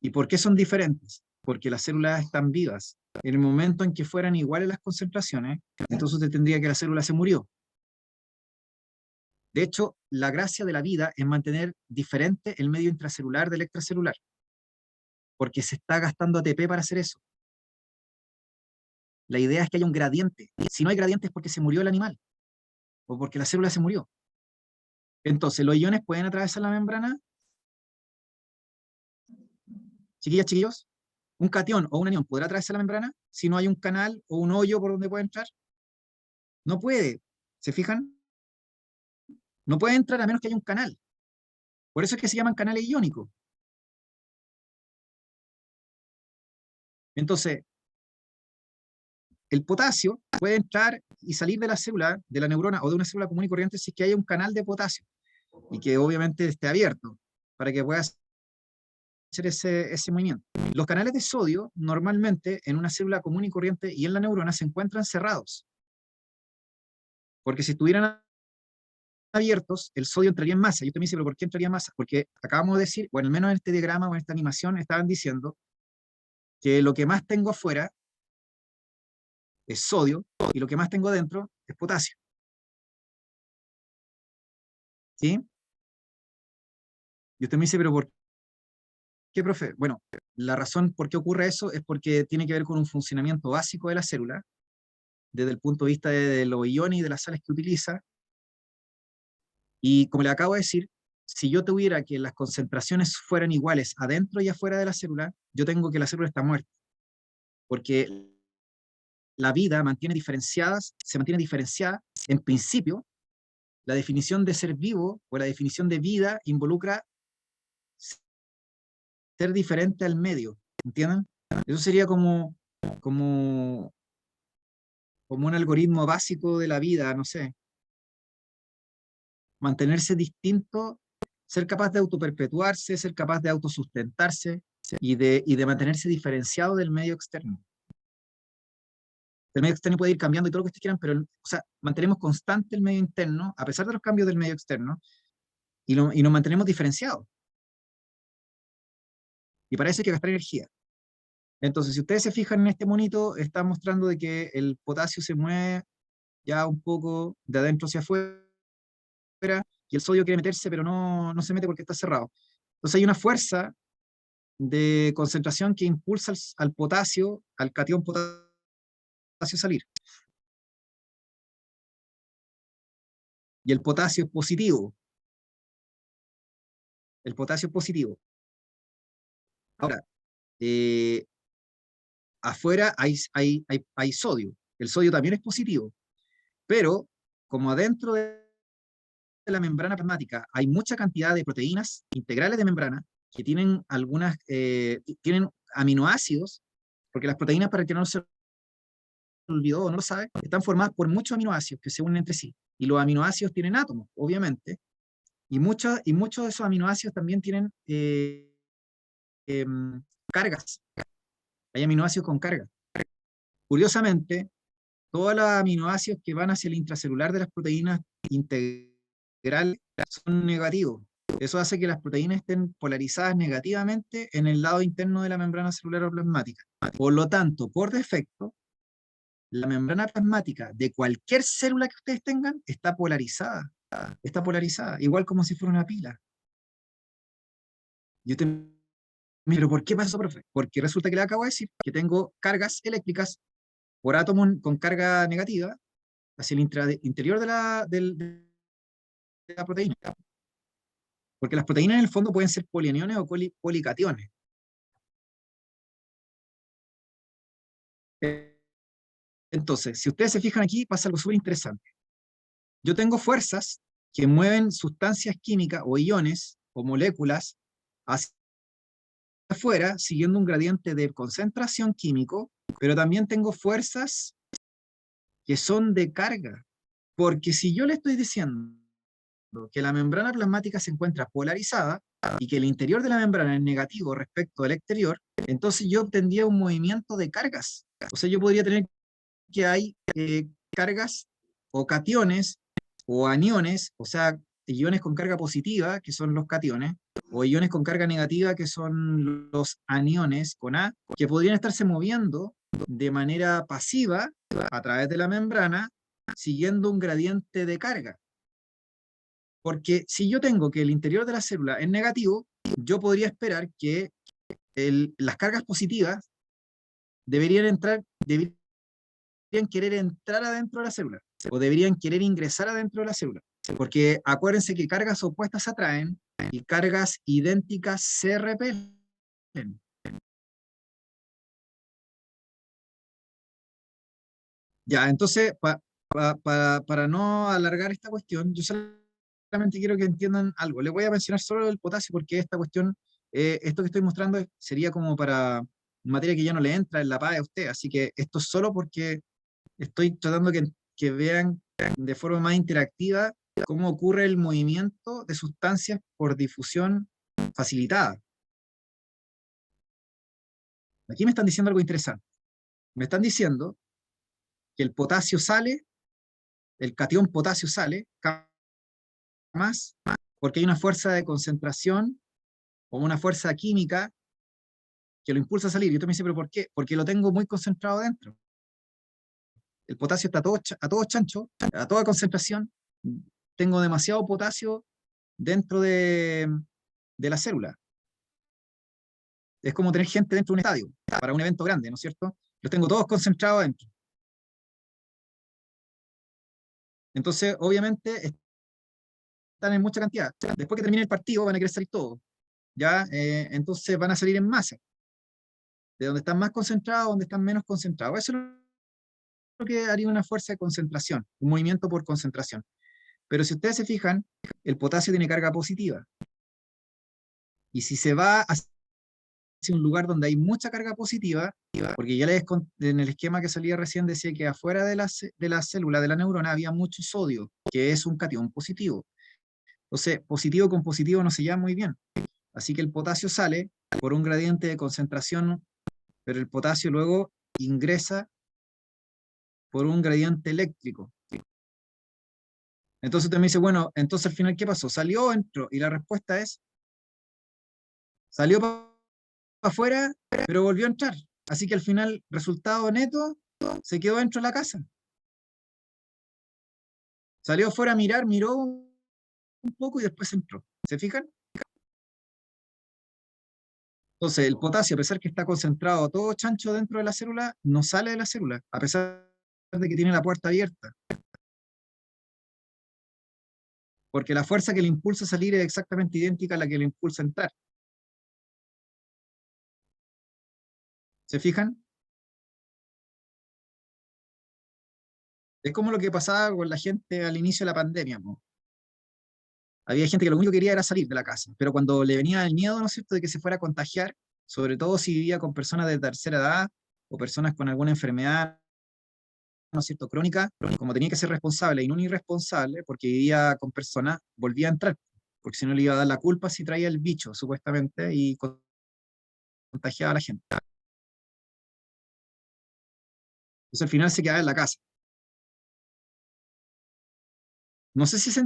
¿Y por qué son diferentes? Porque las células están vivas. En el momento en que fueran iguales las concentraciones, entonces usted tendría que la célula se murió. De hecho, la gracia de la vida es mantener diferente el medio intracelular del extracelular, porque se está gastando ATP para hacer eso. La idea es que haya un gradiente. Si no hay gradiente es porque se murió el animal, o porque la célula se murió. Entonces, los iones pueden atravesar la membrana. Chiquillas, chiquillos, un catión o un anión podrá atravesar la membrana si no hay un canal o un hoyo por donde puede entrar. No puede. ¿Se fijan? No puede entrar a menos que haya un canal. Por eso es que se llaman canales iónicos. Entonces, el potasio puede entrar y salir de la célula, de la neurona o de una célula común y corriente si es que haya un canal de potasio y que obviamente esté abierto para que pueda hacer ese movimiento. Los canales de sodio, normalmente, en una célula común y corriente y en la neurona, se encuentran cerrados. Porque si estuvieran abiertos, el sodio entraría en masa. Yo también dice, pero ¿por qué entraría en masa? Porque acabamos de decir, bueno, al menos en este diagrama o en esta animación, estaban diciendo que lo que más tengo afuera es sodio y lo que más tengo dentro es potasio. ¿Sí? Y usted me dice, pero ¿por qué, profe? Bueno, la razón por qué ocurre eso es porque tiene que ver con un funcionamiento básico de la célula, desde el punto de vista de los iones y de las sales que utiliza. Y como le acabo de decir, si yo tuviera que las concentraciones fueran iguales adentro y afuera de la célula, yo tengo que la célula está muerta. Porque la vida se mantiene diferenciada. En principio, la definición de ser vivo o la definición de vida involucra ser diferente al medio. ¿Entienden? Eso sería como, como un algoritmo básico de la vida, no sé. Mantenerse distinto, ser capaz de autoperpetuarse, ser capaz de autosustentarse y de mantenerse diferenciado del medio externo. El medio externo puede ir cambiando y todo lo que ustedes quieran, pero o sea, mantenemos constante el medio interno, a pesar de los cambios del medio externo, y nos mantenemos diferenciados. Y para eso hay que gastar energía. Entonces, si ustedes se fijan en este monito, está mostrando de que el potasio se mueve ya un poco de adentro hacia afuera, y el sodio quiere meterse, pero no se mete porque está cerrado. Entonces hay una fuerza de concentración que impulsa al potasio, al catión potasio a salir. Y el potasio es positivo. El potasio es positivo. Ahora, eh, afuera hay sodio. El sodio también es positivo. Pero, como adentro de la membrana plasmática hay mucha cantidad de proteínas integrales de membrana que tienen tienen aminoácidos, porque las proteínas, para el que no se olvidó o no lo sabe, están formadas por muchos aminoácidos que se unen entre sí. Y los aminoácidos tienen átomos, obviamente, y muchos de esos aminoácidos también tienen cargas. Hay aminoácidos con carga. Curiosamente, todos los aminoácidos que van hacia el intracelular de las proteínas integrales son negativos. Eso hace que las proteínas estén polarizadas negativamente en el lado interno de la membrana celular o plasmática. Por lo tanto, por defecto, la membrana plasmática de cualquier célula que ustedes tengan está polarizada. Está polarizada, igual como si fuera una pila. Yo te Pero ¿por qué pasa eso, profe? Porque resulta que le acabo de decir que tengo cargas eléctricas por átomos con carga negativa hacia el interior de la proteína. Porque las proteínas en el fondo pueden ser polianiones o policationes. Entonces, si ustedes se fijan aquí, pasa algo súper interesante. Yo tengo fuerzas que mueven sustancias químicas o iones o moléculas hacia afuera, siguiendo un gradiente de concentración químico, pero también tengo fuerzas que son de carga. Porque si yo le estoy diciendo que la membrana plasmática se encuentra polarizada y que el interior de la membrana es negativo respecto al exterior, entonces yo obtendría un movimiento de cargas. O sea, yo podría tener que hay cargas o cationes o aniones, o sea, iones con carga positiva, que son los cationes, o iones con carga negativa, que son los aniones con A, que podrían estarse moviendo de manera pasiva a través de la membrana, siguiendo un gradiente de carga. Porque si yo tengo que el interior de la célula es negativo, yo podría esperar que las cargas positivas deberían querer entrar adentro de la célula, o deberían querer ingresar adentro de la célula. Porque acuérdense que cargas opuestas se atraen y cargas idénticas se repelen. Ya, entonces, para no alargar esta cuestión, yo solamente quiero que entiendan algo. Les voy a mencionar solo el potasio porque esta cuestión, esto que estoy mostrando sería como para materia que ya no le entra en la PAE a usted. Así que esto es solo porque estoy tratando que vean de forma más interactiva cómo ocurre el movimiento de sustancias por difusión facilitada. Aquí me están diciendo algo interesante. Me están diciendo que el potasio sale, el catión potasio sale, más, porque hay una fuerza de concentración o una fuerza química que lo impulsa a salir. Y usted me dice, ¿pero por qué? Porque lo tengo muy concentrado dentro. El potasio está a todo chancho, a toda concentración. Tengo demasiado potasio dentro de la célula. Es como tener gente dentro de un estadio para un evento grande, ¿no es cierto? Los tengo todos concentrados adentro. Entonces, obviamente, están en mucha cantidad. Después que termine el partido, van a querer salir todos. ¿Ya? Entonces van a salir en masa. De donde están más concentrados, donde están menos concentrados. Eso es lo que haría una fuerza de concentración, un movimiento por concentración. Pero si ustedes se fijan, el potasio tiene carga positiva. Y si se va hacia un lugar donde hay mucha carga positiva, porque ya en el esquema que salía recién decía que afuera de la célula, de la neurona, había mucho sodio, que es un catión positivo. Entonces, positivo con positivo no se lleva muy bien. Así que el potasio sale por un gradiente de concentración, pero el potasio luego ingresa por un gradiente eléctrico. Entonces usted me dice, bueno, entonces al final, ¿qué pasó? ¿Salió o entró? Y la respuesta es, salió para afuera, pero volvió a entrar. Así que al final, resultado neto, se quedó dentro de la casa. Salió afuera a mirar, miró un poco y después entró. ¿Se fijan? Entonces, el potasio, a pesar que está concentrado todo chancho dentro de la célula, no sale de la célula, a pesar de que tiene la puerta abierta. Porque la fuerza que le impulsa a salir es exactamente idéntica a la que le impulsa a entrar. ¿Se fijan? Es como lo que pasaba con la gente al inicio de la pandemia, ¿no? Había gente que lo único que quería era salir de la casa, pero cuando le venía el miedo, ¿no es cierto?, de que se fuera a contagiar, sobre todo si vivía con personas de tercera edad o personas con alguna enfermedad, ¿no es cierto?, crónica, como tenía que ser responsable y no un irresponsable, porque vivía con personas, volvía a entrar, porque si no le iba a dar la culpa si traía el bicho, supuestamente, y contagiaba a la gente. Entonces al final se quedaba en la casa. No sé si se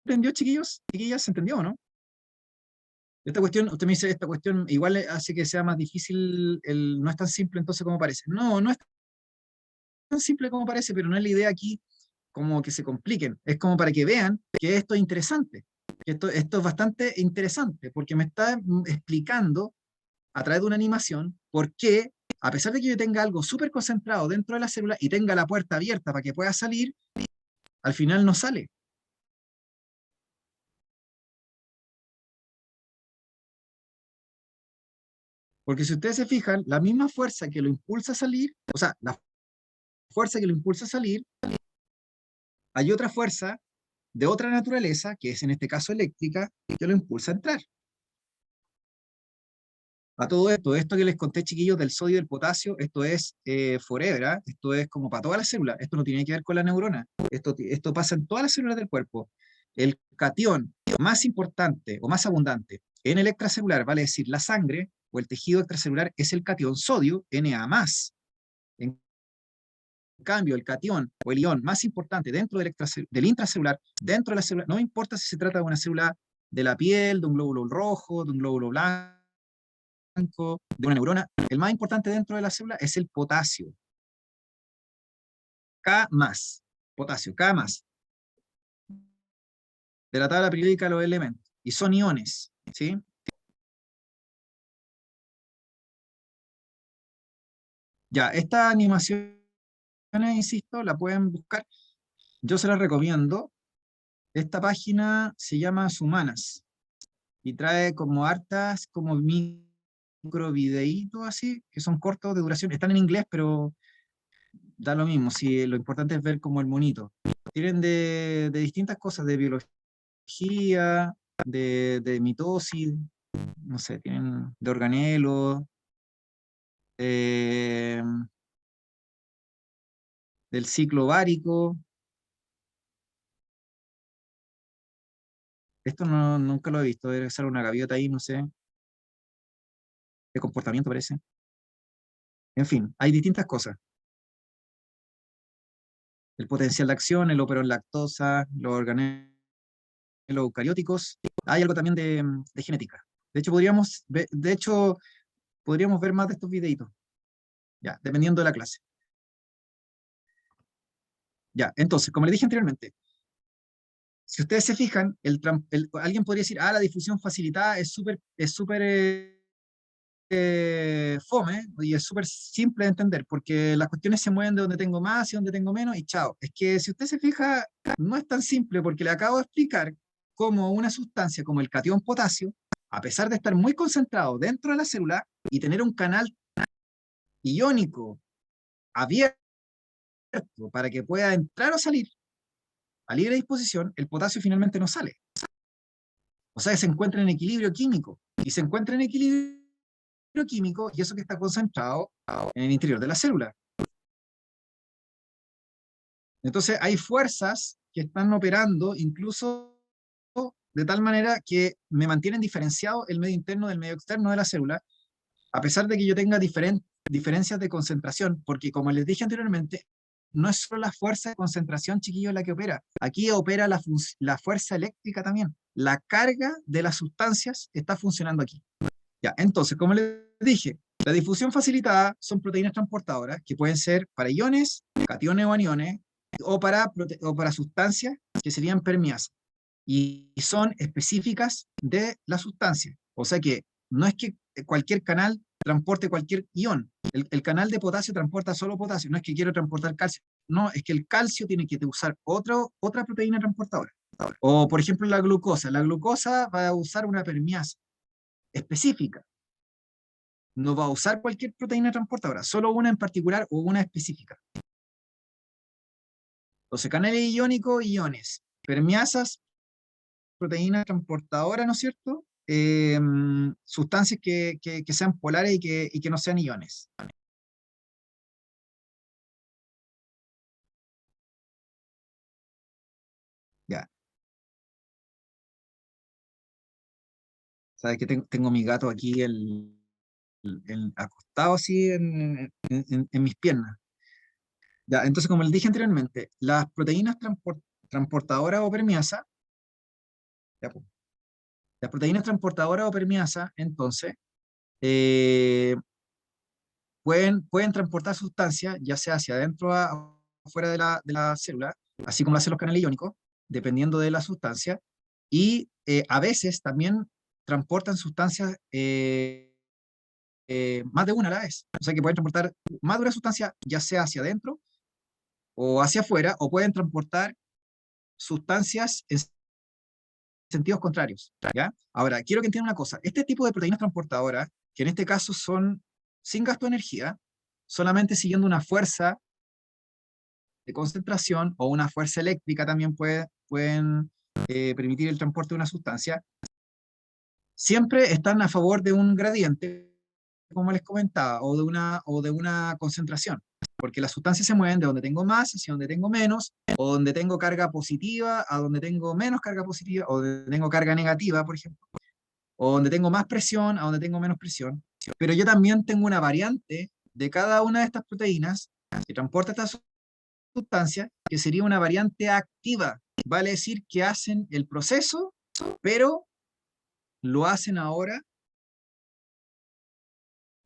entendió, chiquillos, chiquillas, ¿se entendió o no? Esta cuestión, usted me dice, esta cuestión igual hace que sea más difícil, no es tan simple entonces como parece. No, no es tan simple como parece, pero no es la idea aquí como que se compliquen. Es como para que vean que esto es interesante, que esto es bastante interesante, porque me está explicando a través de una animación por qué, a pesar de que yo tenga algo súper concentrado dentro de la célula y tenga la puerta abierta para que pueda salir, al final no sale. Porque si ustedes se fijan, la misma fuerza que lo impulsa a salir, o sea, la fuerza que lo impulsa a salir, hay otra fuerza de otra naturaleza, que es en este caso eléctrica, que lo impulsa a entrar. A todo esto que les conté, chiquillos, del sodio y del potasio, esto es forever, ¿ah? Esto es como para todas las células, esto no tiene que ver con la neurona, esto pasa en todas las células del cuerpo. El catión más importante o más abundante en el extracelular, vale decir, la sangre o el tejido extracelular, es el catión sodio, Na+. En cambio, el catión o el ion más importante dentro del intracelular, dentro de la célula, no importa si se trata de una célula de la piel, de un glóbulo rojo, de un glóbulo blanco, de una neurona, el más importante dentro de la célula es el potasio. K más, potasio, K más, de la tabla periódica de los elementos. Y son iones, ¿sí? Ya, estas animaciones, insisto, la pueden buscar. Yo se las recomiendo. Esta página se llama Sumanas y trae como hartas, como micro videitos así, que son cortos de duración. Están en inglés, pero da lo mismo. Si lo importante es ver como el monito. Tienen de distintas cosas, de biología, de mitosis, no sé, tienen de organelos, eh, del ciclo ovárico. Esto no, nunca lo he visto, debe ser una gaviota ahí, no sé, de comportamiento parece. En fin, hay distintas cosas. El potencial de acción, el operon-lactosa, los organelos eucarióticos. Hay algo también de genética. De hecho, podríamos ver más de estos videitos, ya, dependiendo de la clase. Ya, entonces, como les dije anteriormente, si ustedes se fijan, alguien podría decir, la difusión facilitada es súper fome y es súper simple de entender, porque las cuestiones se mueven de donde tengo más y donde tengo menos, y chao. Es que si usted se fija, no es tan simple, porque le acabo de explicar cómo una sustancia como el catión potasio, a pesar de estar muy concentrado dentro de la célula y tener un canal iónico abierto para que pueda entrar o salir a libre disposición, el potasio finalmente no sale. O sea, se encuentra en equilibrio químico, y se encuentra en equilibrio químico, y eso que está concentrado en el interior de la célula. Entonces hay fuerzas que están operando incluso de tal manera que me mantienen diferenciado el medio interno del medio externo de la célula, a pesar de que yo tenga diferencias de concentración, porque como les dije anteriormente, no es solo la fuerza de concentración, chiquillo, la que opera. Aquí opera la fuerza eléctrica también. La carga de las sustancias está funcionando aquí. Ya, entonces, como les dije, la difusión facilitada son proteínas transportadoras que pueden ser para iones, cationes o aniones, o para sustancias que serían permeasas. Y son específicas de la sustancia. O sea que no es que cualquier canal transporte cualquier ion. El canal de potasio transporta solo potasio. No es que quiero transportar calcio. No, es que el calcio tiene que usar otra proteína transportadora. O, por ejemplo, la glucosa. La glucosa va a usar una permeasa específica. No va a usar cualquier proteína transportadora, solo una en particular o una específica. Entonces, canales iónicos, iones. Permeasas, proteínas transportadoras, ¿no es cierto? Sustancias que sean polares y que no sean iones. Ya. Sabes que tengo mi gato aquí acostado así en mis piernas. Ya, entonces, como les dije anteriormente, las proteínas transportadoras o permeasas, ya, pues, las proteínas transportadoras o permeasas, entonces, eh, pueden transportar sustancias, ya sea hacia adentro o afuera de la célula, así como lo hacen los canales iónicos, dependiendo de la sustancia, y a veces también transportan sustancias más de una a la vez. O sea que pueden transportar más de una sustancia, ya sea hacia adentro o hacia afuera, o pueden transportar sustancias en sentidos contrarios. ¿Ya? Ahora, quiero que entiendan una cosa. Este tipo de proteínas transportadoras, que en este caso son sin gasto de energía, solamente siguiendo una fuerza de concentración o una fuerza eléctrica también pueden permitir el transporte de una sustancia, siempre están a favor de un gradiente, como les comentaba, o de una concentración, porque las sustancias se mueven de donde tengo más hacia donde tengo menos, o donde tengo carga positiva a donde tengo menos carga positiva, o donde tengo carga negativa, por ejemplo, o donde tengo más presión a donde tengo menos presión. Pero yo también tengo una variante de cada una de estas proteínas que transporta estas sustancia que sería una variante activa. Vale decir que hacen el proceso, pero lo hacen ahora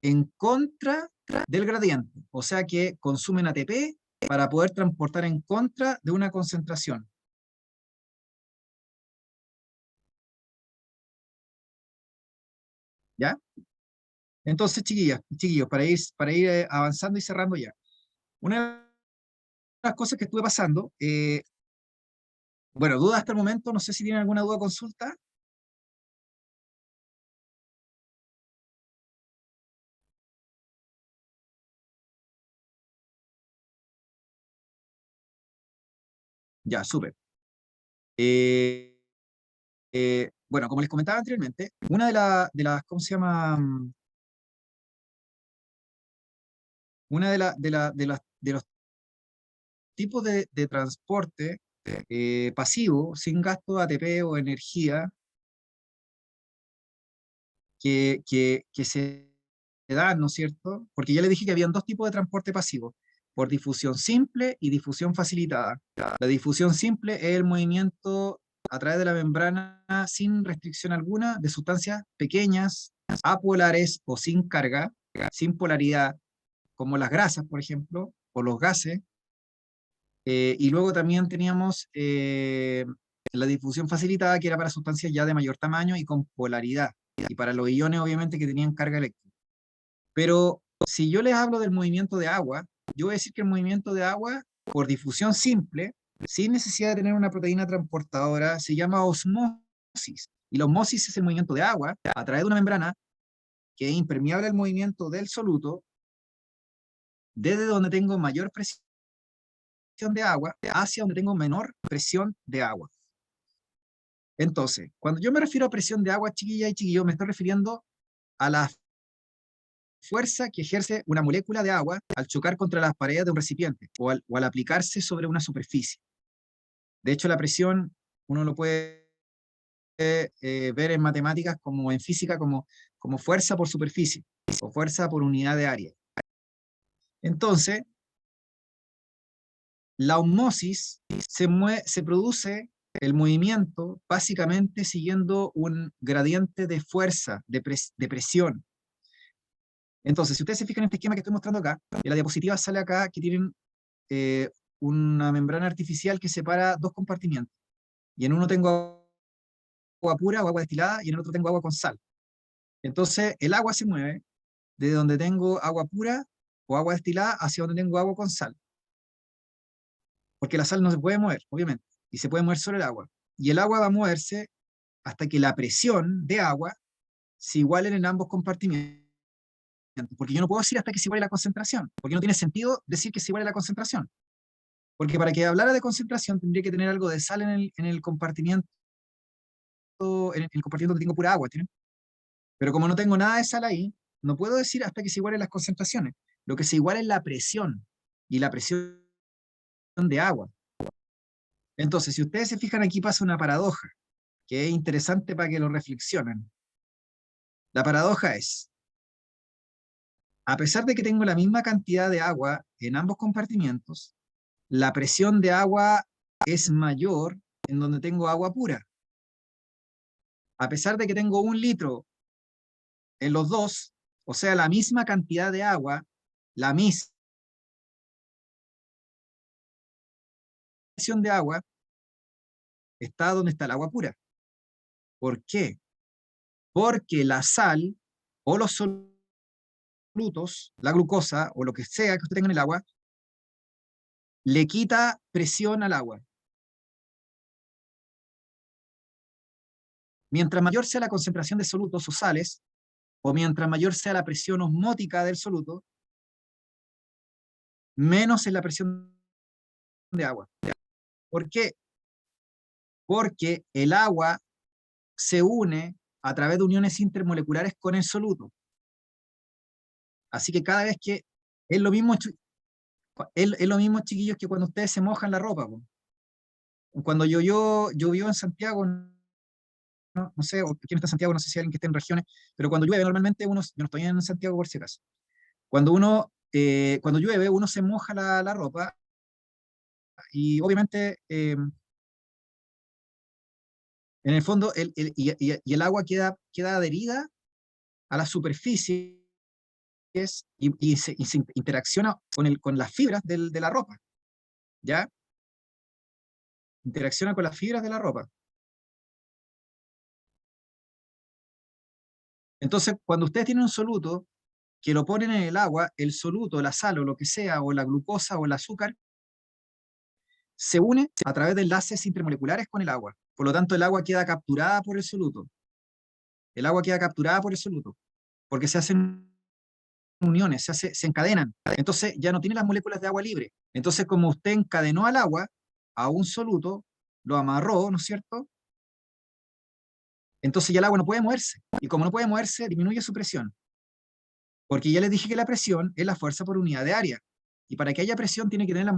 en contra del gradiente. O sea que consumen ATP para poder transportar en contra de una concentración. ¿Ya? Entonces, chiquillos, para ir avanzando y cerrando ya. Una de las cosas que estuve pasando, bueno, dudas hasta el momento, no sé si tienen alguna duda o consulta. Ya, súper. Eh, bueno, como les comentaba anteriormente, una de las, ¿cómo se llama? Una de los tipos de transporte pasivo, sin gasto de ATP o energía, que se ¿no es cierto? Porque ya le dije que habían dos tipos de transporte pasivo, por difusión simple y difusión facilitada. La difusión simple es el movimiento a través de la membrana sin restricción alguna de sustancias pequeñas, apolares o sin carga, sin polaridad, como las grasas, por ejemplo, o los gases. Y luego también teníamos la difusión facilitada, que era para sustancias ya de mayor tamaño y con polaridad, y para los iones, obviamente, que tenían carga eléctrica. Pero si yo les hablo del movimiento de agua, yo voy a decir que el movimiento de agua, por difusión simple, sin necesidad de tener una proteína transportadora, se llama osmosis. Y la osmosis es el movimiento de agua a través de una membrana que es impermeable al movimiento del soluto, desde donde tengo mayor presión de agua hacia donde tengo menor presión de agua. Entonces, cuando yo me refiero a presión de agua, chiquilla y chiquillo, me estoy refiriendo a la fuerza que ejerce una molécula de agua al chocar contra las paredes de un recipiente o al aplicarse sobre una superficie. De hecho, la presión uno lo puede ver en matemáticas como en física como fuerza por superficie o fuerza por unidad de área. Entonces, la osmosis se produce el movimiento básicamente siguiendo un gradiente de fuerza, de presión. Entonces, si ustedes se fijan en este esquema que estoy mostrando acá, en la diapositiva sale acá que tienen una membrana artificial que separa dos compartimientos. Y en uno tengo agua pura o agua destilada y en el otro tengo agua con sal. Entonces, el agua se mueve desde donde tengo agua pura o agua destilada hacia donde tengo agua con sal. Porque la sal no se puede mover, obviamente, y se puede mover solo el agua. Y el agua va a moverse hasta que la presión de agua se igualen en ambos compartimientos. Porque yo no puedo decir hasta que se iguale la concentración, porque no tiene sentido decir que se iguale la concentración. Porque para que hablara de concentración tendría que tener algo de sal en el compartimiento, en el compartimiento donde tengo pura agua, ¿tienen? Pero como no tengo nada de sal ahí, no puedo decir hasta que se igualen las concentraciones. Lo que se iguala es la presión, y la presión de agua. Entonces, si ustedes se fijan, aquí pasa una paradoja, que es interesante para que lo reflexionen. La paradoja es, a pesar de que tengo la misma cantidad de agua en ambos compartimientos, la presión de agua es mayor en donde tengo agua pura. A pesar de que tengo 1 litro en los dos, o sea, la misma cantidad de agua, la misma presión de agua, está donde está el agua pura. ¿Por qué? Porque la sal o los solutos, la glucosa o lo que sea que usted tenga en el agua, le quita presión al agua. Mientras mayor sea la concentración de solutos o sales, o mientras mayor sea la presión osmótica del soluto, menos es la presión de agua. ¿Por qué? Porque el agua se une a través de uniones intermoleculares con el soluto. Así que cada vez que es lo mismo, es lo mismo, chiquillos, que cuando ustedes se mojan la ropa. Cuando llovió en Santiago, no sé, o quién está en Santiago, no sé si hay alguien que esté en regiones, pero cuando llueve normalmente yo no estoy en Santiago por si acaso. Cuando llueve uno se moja la ropa y obviamente en el fondo y el agua queda adherida a la superficie y se interacciona con las fibras de la ropa, ¿ya? Interacciona con las fibras de la ropa. Entonces, cuando ustedes tienen un soluto que lo ponen en el agua, el soluto, la sal o lo que sea, o la glucosa o el azúcar, se une a través de enlaces intermoleculares con el agua. Por lo tanto, el agua queda capturada por el soluto. El agua queda capturada por el soluto, porque se hacen uniones, se encadenan. Entonces ya no tiene las moléculas de agua libre. Entonces, como usted encadenó al agua a un soluto, lo amarró, ¿no es cierto? Entonces ya el agua no puede moverse. Y como no puede moverse, disminuye su presión. Porque ya les dije que la presión es la fuerza por unidad de área. Y para que haya presión tiene que tener las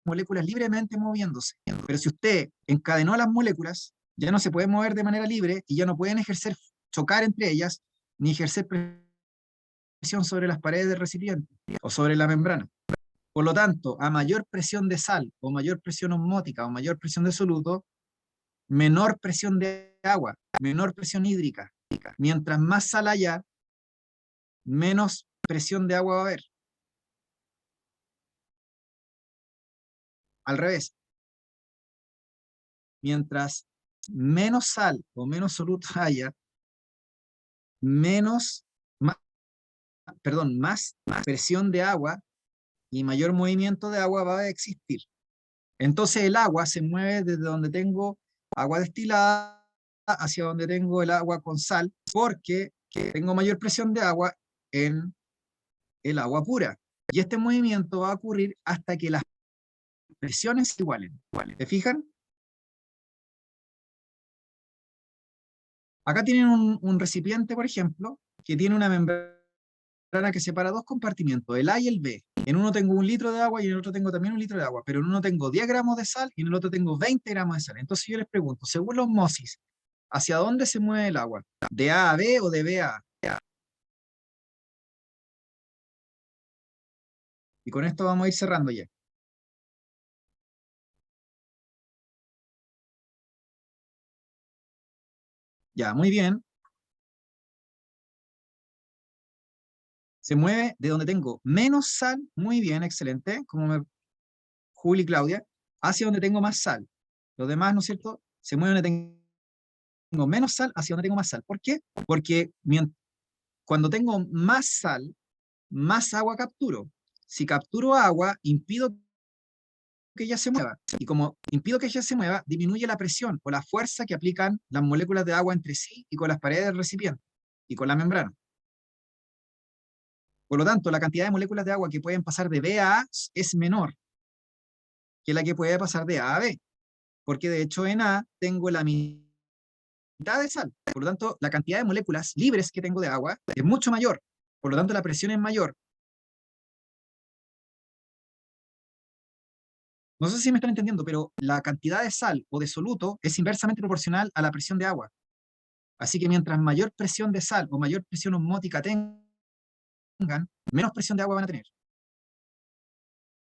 moléculas libremente moviéndose. Pero si usted encadenó a las moléculas, ya no se pueden mover de manera libre y ya no pueden chocar entre ellas, ni ejercer presión presión sobre las paredes del recipiente o sobre la membrana. Por lo tanto, a mayor presión de sal o mayor presión osmótica o mayor presión de soluto, menor presión de agua, menor presión hídrica. Mientras más sal haya, menos presión de agua va a haber. Al revés, mientras menos sal o menos soluto haya, menos, más presión de agua y mayor movimiento de agua va a existir. Entonces el agua se mueve desde donde tengo agua destilada hacia donde tengo el agua con sal, porque tengo mayor presión de agua en el agua pura. Y este movimiento va a ocurrir hasta que las presiones se igualen. ¿Se fijan? Acá tienen un recipiente, por ejemplo, que tiene una membrana que separa dos compartimentos, el A y el B. En uno tengo 1 litro de agua y en el otro tengo también 1 litro de agua, pero en uno tengo 10 gramos de sal y en el otro tengo 20 gramos de sal. Entonces yo les pregunto, según la osmosis, ¿hacia dónde se mueve el agua? ¿De A a B o de B a A? Y con esto vamos a ir cerrando ya. Ya, muy bien. Se mueve de donde tengo menos sal, muy bien, excelente, como Juli y Claudia, hacia donde tengo más sal. Los demás, ¿no es cierto? Se mueven donde tengo menos sal hacia donde tengo más sal. ¿Por qué? Porque cuando tengo más sal, más agua capturo. Si capturo agua, impido que ella se mueva. Y como impido que ella se mueva, disminuye la presión o la fuerza que aplican las moléculas de agua entre sí y con las paredes del recipiente y con la membrana. Por lo tanto, la cantidad de moléculas de agua que pueden pasar de B a A es menor que la que puede pasar de A a B, porque de hecho en A tengo la mitad de sal. Por lo tanto, la cantidad de moléculas libres que tengo de agua es mucho mayor. Por lo tanto, la presión es mayor. No sé si me están entendiendo, pero la cantidad de sal o de soluto es inversamente proporcional a la presión de agua. Así que mientras mayor presión de sal o mayor presión osmótica tengan, menos presión de agua van a tener.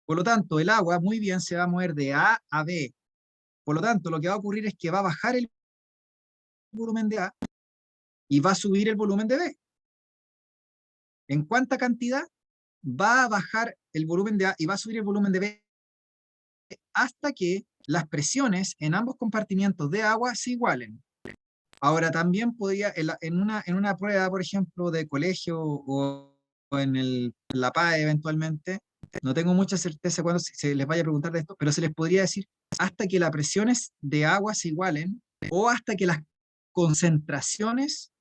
Por lo tanto, el agua muy bien se va a mover de A a B. Por lo tanto, lo que va a ocurrir es que va a bajar el volumen de A y va a subir el volumen de B. ¿En cuánta cantidad? Va a bajar el volumen de A y va a subir el volumen de B hasta que las presiones en ambos compartimientos de agua se igualen. Ahora, también podría, en una prueba, por ejemplo, de colegio o en la PAE eventualmente, no tengo mucha certeza cuando se les vaya a preguntar de esto, pero se les podría decir hasta que las presiones de agua se igualen o hasta que las concentraciones,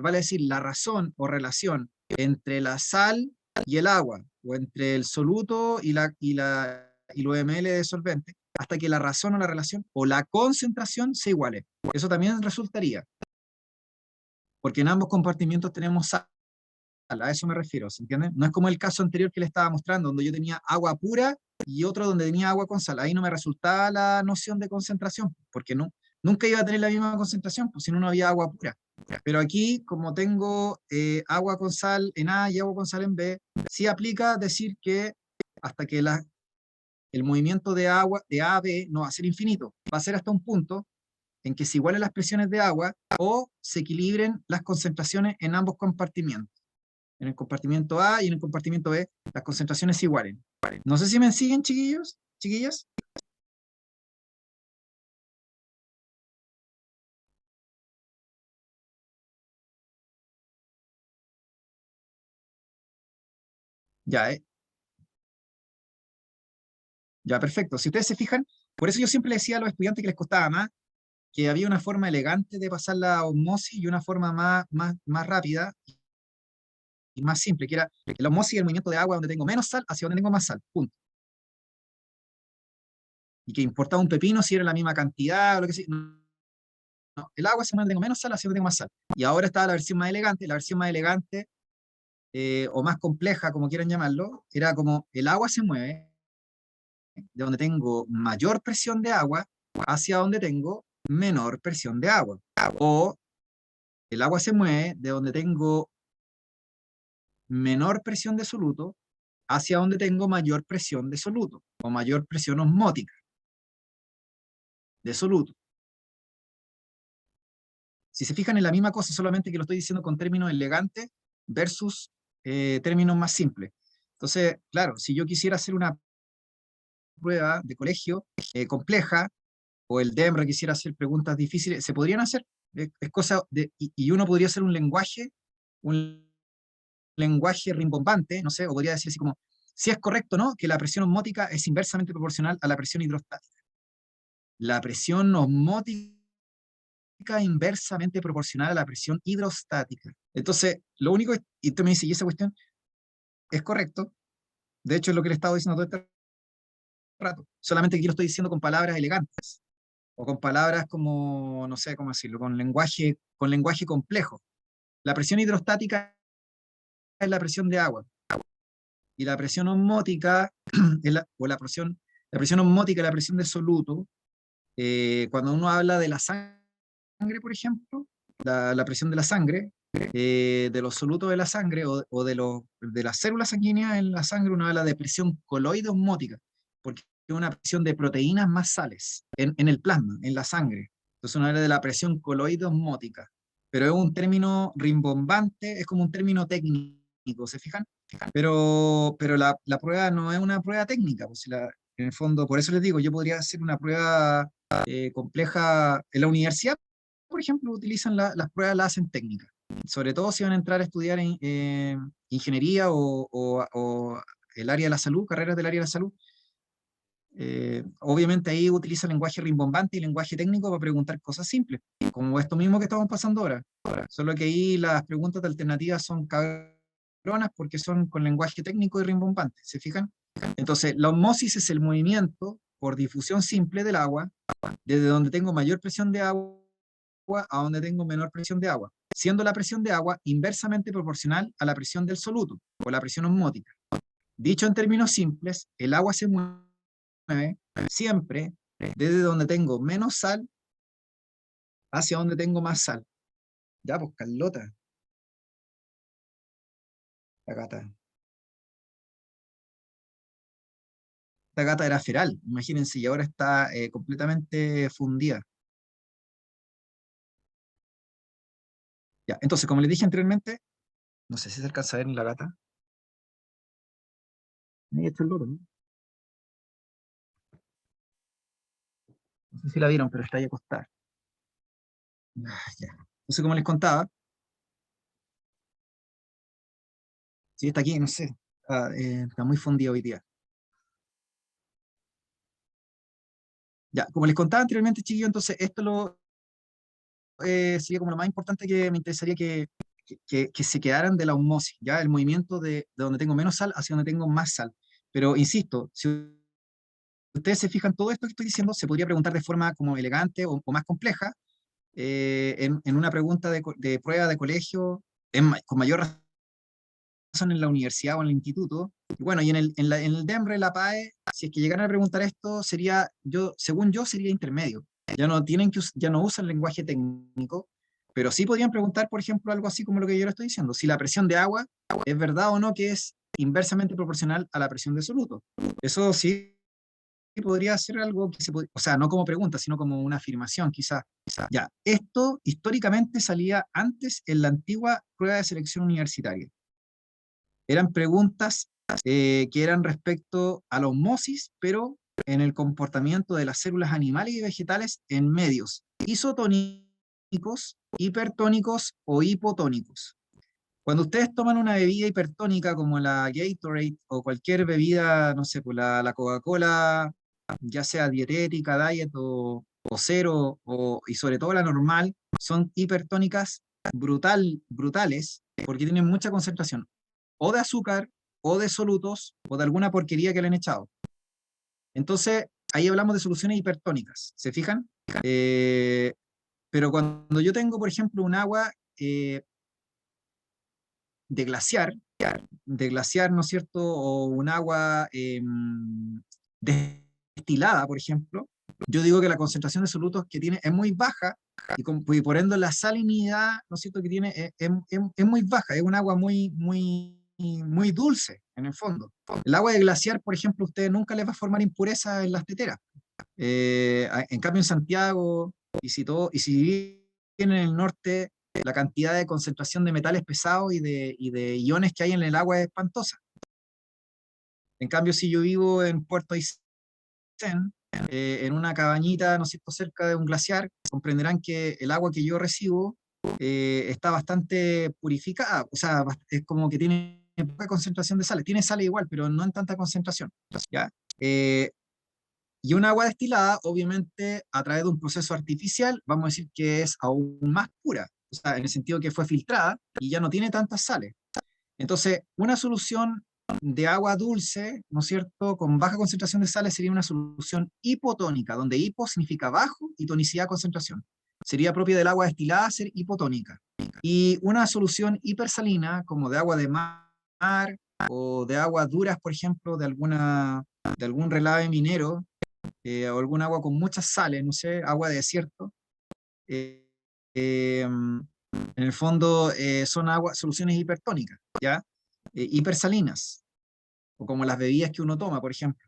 vale decir, la razón o relación entre la sal y el agua, o entre el soluto y los ml de solvente, hasta que la razón o la relación o la concentración se iguale. Eso también resultaría, porque en ambos compartimientos tenemos sal, a eso me refiero, ¿se entiende? No es como el caso anterior que le estaba mostrando, donde yo tenía agua pura y otro donde tenía agua con sal. Ahí no me resultaba la noción de concentración, porque nunca iba a tener la misma concentración, pues si no, no había agua pura. Pero aquí, como tengo agua con sal en A y agua con sal en B, sí aplica decir que hasta que el movimiento de agua de A a B no va a ser infinito, va a ser hasta un punto en que se igualen las presiones de agua o se equilibren las concentraciones en ambos compartimientos. En el compartimiento A y en el compartimiento B, las concentraciones se igualen. No sé si me siguen, chiquillos, chiquillas. Ya, ya, perfecto. Si ustedes se fijan, por eso yo siempre les decía a los estudiantes que les costaba más, que había una forma elegante de pasar la osmosis y una forma más rápida y más simple, que era la osmosis y el movimiento de agua donde tengo menos sal hacia donde tengo más sal, punto. Y que importaba un pepino si era la misma cantidad o lo que sea. No, el agua se mueve donde tengo menos sal hacia donde tengo más sal. Y ahora está la versión más elegante. La versión más elegante, o más compleja, como quieran llamarlo, era como el agua se mueve de donde tengo mayor presión de agua hacia donde tengo menor presión de agua. O el agua se mueve de donde tengo menor presión de soluto hacia donde tengo mayor presión de soluto, o mayor presión osmótica de soluto. Si se fijan en la misma cosa, solamente que lo estoy diciendo con términos elegantes versus términos más simples. Entonces, claro, si yo quisiera hacer una prueba de colegio compleja, o el DEMRE quisiera hacer preguntas difíciles, se podrían hacer. Es cosa de, y uno podría hacer un lenguaje rimbombante, no sé, o podría decir así como, si es correcto, ¿no? Que la presión osmótica es inversamente proporcional a la presión hidrostática. La presión osmótica inversamente proporcional a la presión hidrostática. Entonces, lo único es, y tú me dices, ¿y esa cuestión es correcto? De hecho, es lo que le he estado diciendo todo este rato. Solamente que yo lo estoy diciendo con palabras elegantes, o con palabras como, no sé cómo decirlo, con lenguaje complejo. La presión hidrostática es la presión de agua, y la presión osmótica, o la presión osmótica es la presión de soluto. Cuando uno habla de la sangre, por ejemplo, la presión de la sangre, de los solutos de la sangre o de las células sanguíneas en la sangre, uno habla de presión coloide osmótica, porque es una presión de proteínas más sales en el plasma, en la sangre. Entonces uno habla de la presión coloide osmótica, pero es un término rimbombante, es como un término técnico, ¿se fijan? Pero la prueba no es una prueba técnica, pues, en el fondo, por eso les digo, yo podría hacer una prueba compleja en la universidad, por ejemplo, utilizan las pruebas, las hacen técnicas, sobre todo si van a entrar a estudiar ingeniería o el área de la salud, carreras del área de la salud. Obviamente ahí utiliza lenguaje rimbombante y lenguaje técnico para preguntar cosas simples, como esto mismo que estamos pasando ahora. Solo que ahí las preguntas de alternativas son cabronas porque son con lenguaje técnico y rimbombante, ¿se fijan? Entonces, la osmosis es el movimiento por difusión simple del agua, desde donde tengo mayor presión de agua a donde tengo menor presión de agua, siendo la presión de agua inversamente proporcional a la presión del soluto, o la presión osmótica. Dicho en términos simples, el agua se mueve siempre desde donde tengo menos sal hacia donde tengo más sal. Ya, pues, Carlota, la gata. Esta gata era feral, imagínense, y ahora está completamente fundida. Ya, entonces, como les dije anteriormente, no sé si se alcanza a ver en la gata. Ahí está el loro, ¿no? No sé si la vieron, pero está ahí acostada. Ya. Entonces, como les contaba, si está aquí, no sé, está muy fundido hoy día. Ya, como les contaba anteriormente, chiquillos, entonces sería como lo más importante que me interesaría que se quedaran de la osmosis, ya el movimiento de donde tengo menos sal hacia donde tengo más sal. Pero insisto, si ustedes se fijan, todo esto que estoy diciendo se podría preguntar de forma como elegante o más compleja, en una pregunta de prueba de colegio, con mayor razón en la universidad o en el instituto. Y bueno, y en el DEMRE, la PAE, si es que llegaran a preguntar esto, según yo, sería intermedio. Ya no usan lenguaje técnico, pero sí podrían preguntar, por ejemplo, algo así como lo que yo le estoy diciendo, si la presión de agua es verdad o no que es inversamente proporcional a la presión de soluto. Eso sí podría ser algo que o sea, no como pregunta, sino como una afirmación, quizás. Ya, esto históricamente salía antes en la antigua prueba de selección universitaria. Eran preguntas que eran respecto a la osmosis, pero en el comportamiento de las células animales y vegetales en medios isotónicos, hipertónicos o hipotónicos. Cuando ustedes toman una bebida hipertónica como la Gatorade o cualquier bebida, no sé, pues la Coca-Cola, ya sea dietética, diet o cero, y sobre todo la normal, son hipertónicas brutales porque tienen mucha concentración o de azúcar, o de solutos, o de alguna porquería que le han echado. Entonces, ahí hablamos de soluciones hipertónicas, ¿se fijan? Eh, pero cuando yo tengo, por ejemplo, un agua de glaciar, ¿no es cierto? O un agua destilada, por ejemplo, yo digo que la concentración de solutos que tiene es muy baja y por ende la salinidad, ¿no es cierto?, que tiene es muy baja, es un agua muy, muy muy dulce, en el fondo. El agua de glaciar, por ejemplo, usted nunca les va a formar impurezas en las teteras. En cambio, en Santiago, y si viven en el norte, la cantidad de concentración de metales pesados y de iones que hay en el agua es espantosa. En cambio, si yo vivo en Puerto Aysén, en una cabañita, ¿no es cierto?, cerca de un glaciar, comprenderán que el agua que yo recibo está bastante purificada, o sea, es como que tiene poca concentración de sales. Tiene sales igual, pero no en tanta concentración, ¿ya? Y un agua destilada, obviamente, a través de un proceso artificial, vamos a decir que es aún más pura, o sea, en el sentido que fue filtrada y ya no tiene tantas sales. Entonces, una solución de agua dulce, ¿no es cierto?, con baja concentración de sales sería una solución hipotónica, donde hipo significa bajo y tonicidad concentración. Sería propia del agua destilada ser hipotónica. Y una solución hipersalina, como de agua de mar o de aguas duras, por ejemplo, de algún relave minero, o algún agua con muchas sales, no sé, agua de desierto, eh, en el fondo son soluciones hipertónicas, ¿ya? Hipersalinas, o como las bebidas que uno toma, por ejemplo,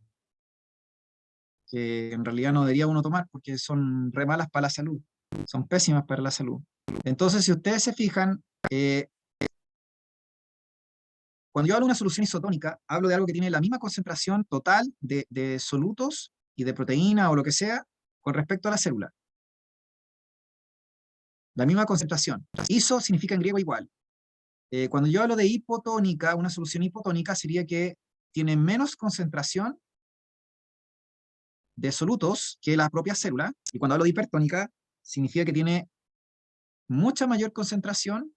que en realidad no debería uno tomar porque son re malas para la salud, son pésimas para la salud. Entonces, si ustedes se fijan, cuando yo hablo de una solución isotónica, hablo de algo que tiene la misma concentración total de solutos y de proteína o lo que sea con respecto a la célula. La misma concentración. Iso significa en griego igual. Cuando yo hablo de hipotónica, una solución hipotónica sería que tiene menos concentración de solutos que la propia célula, y cuando hablo de hipertónica, significa que tiene mucha mayor concentración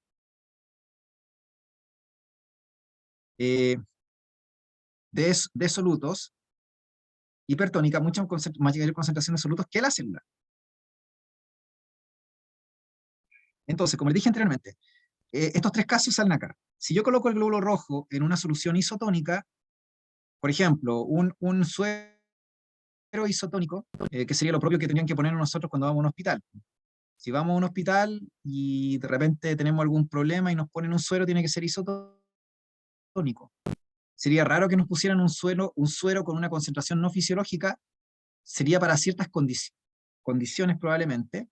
eh, de solutos, hipertónica, mucha mayor concentración de solutos que la célula. Entonces, como les dije anteriormente, estos tres casos salen acá. Si yo coloco el glóbulo rojo en una solución isotónica, por ejemplo, un suero isotónico, que sería lo propio que tenían que poner nosotros cuando vamos a un hospital. Si vamos a un hospital y de repente tenemos algún problema y nos ponen un suero, tiene que ser isotónico. Sería raro que nos pusieran un suero con una concentración no fisiológica, sería para ciertas condiciones probablemente,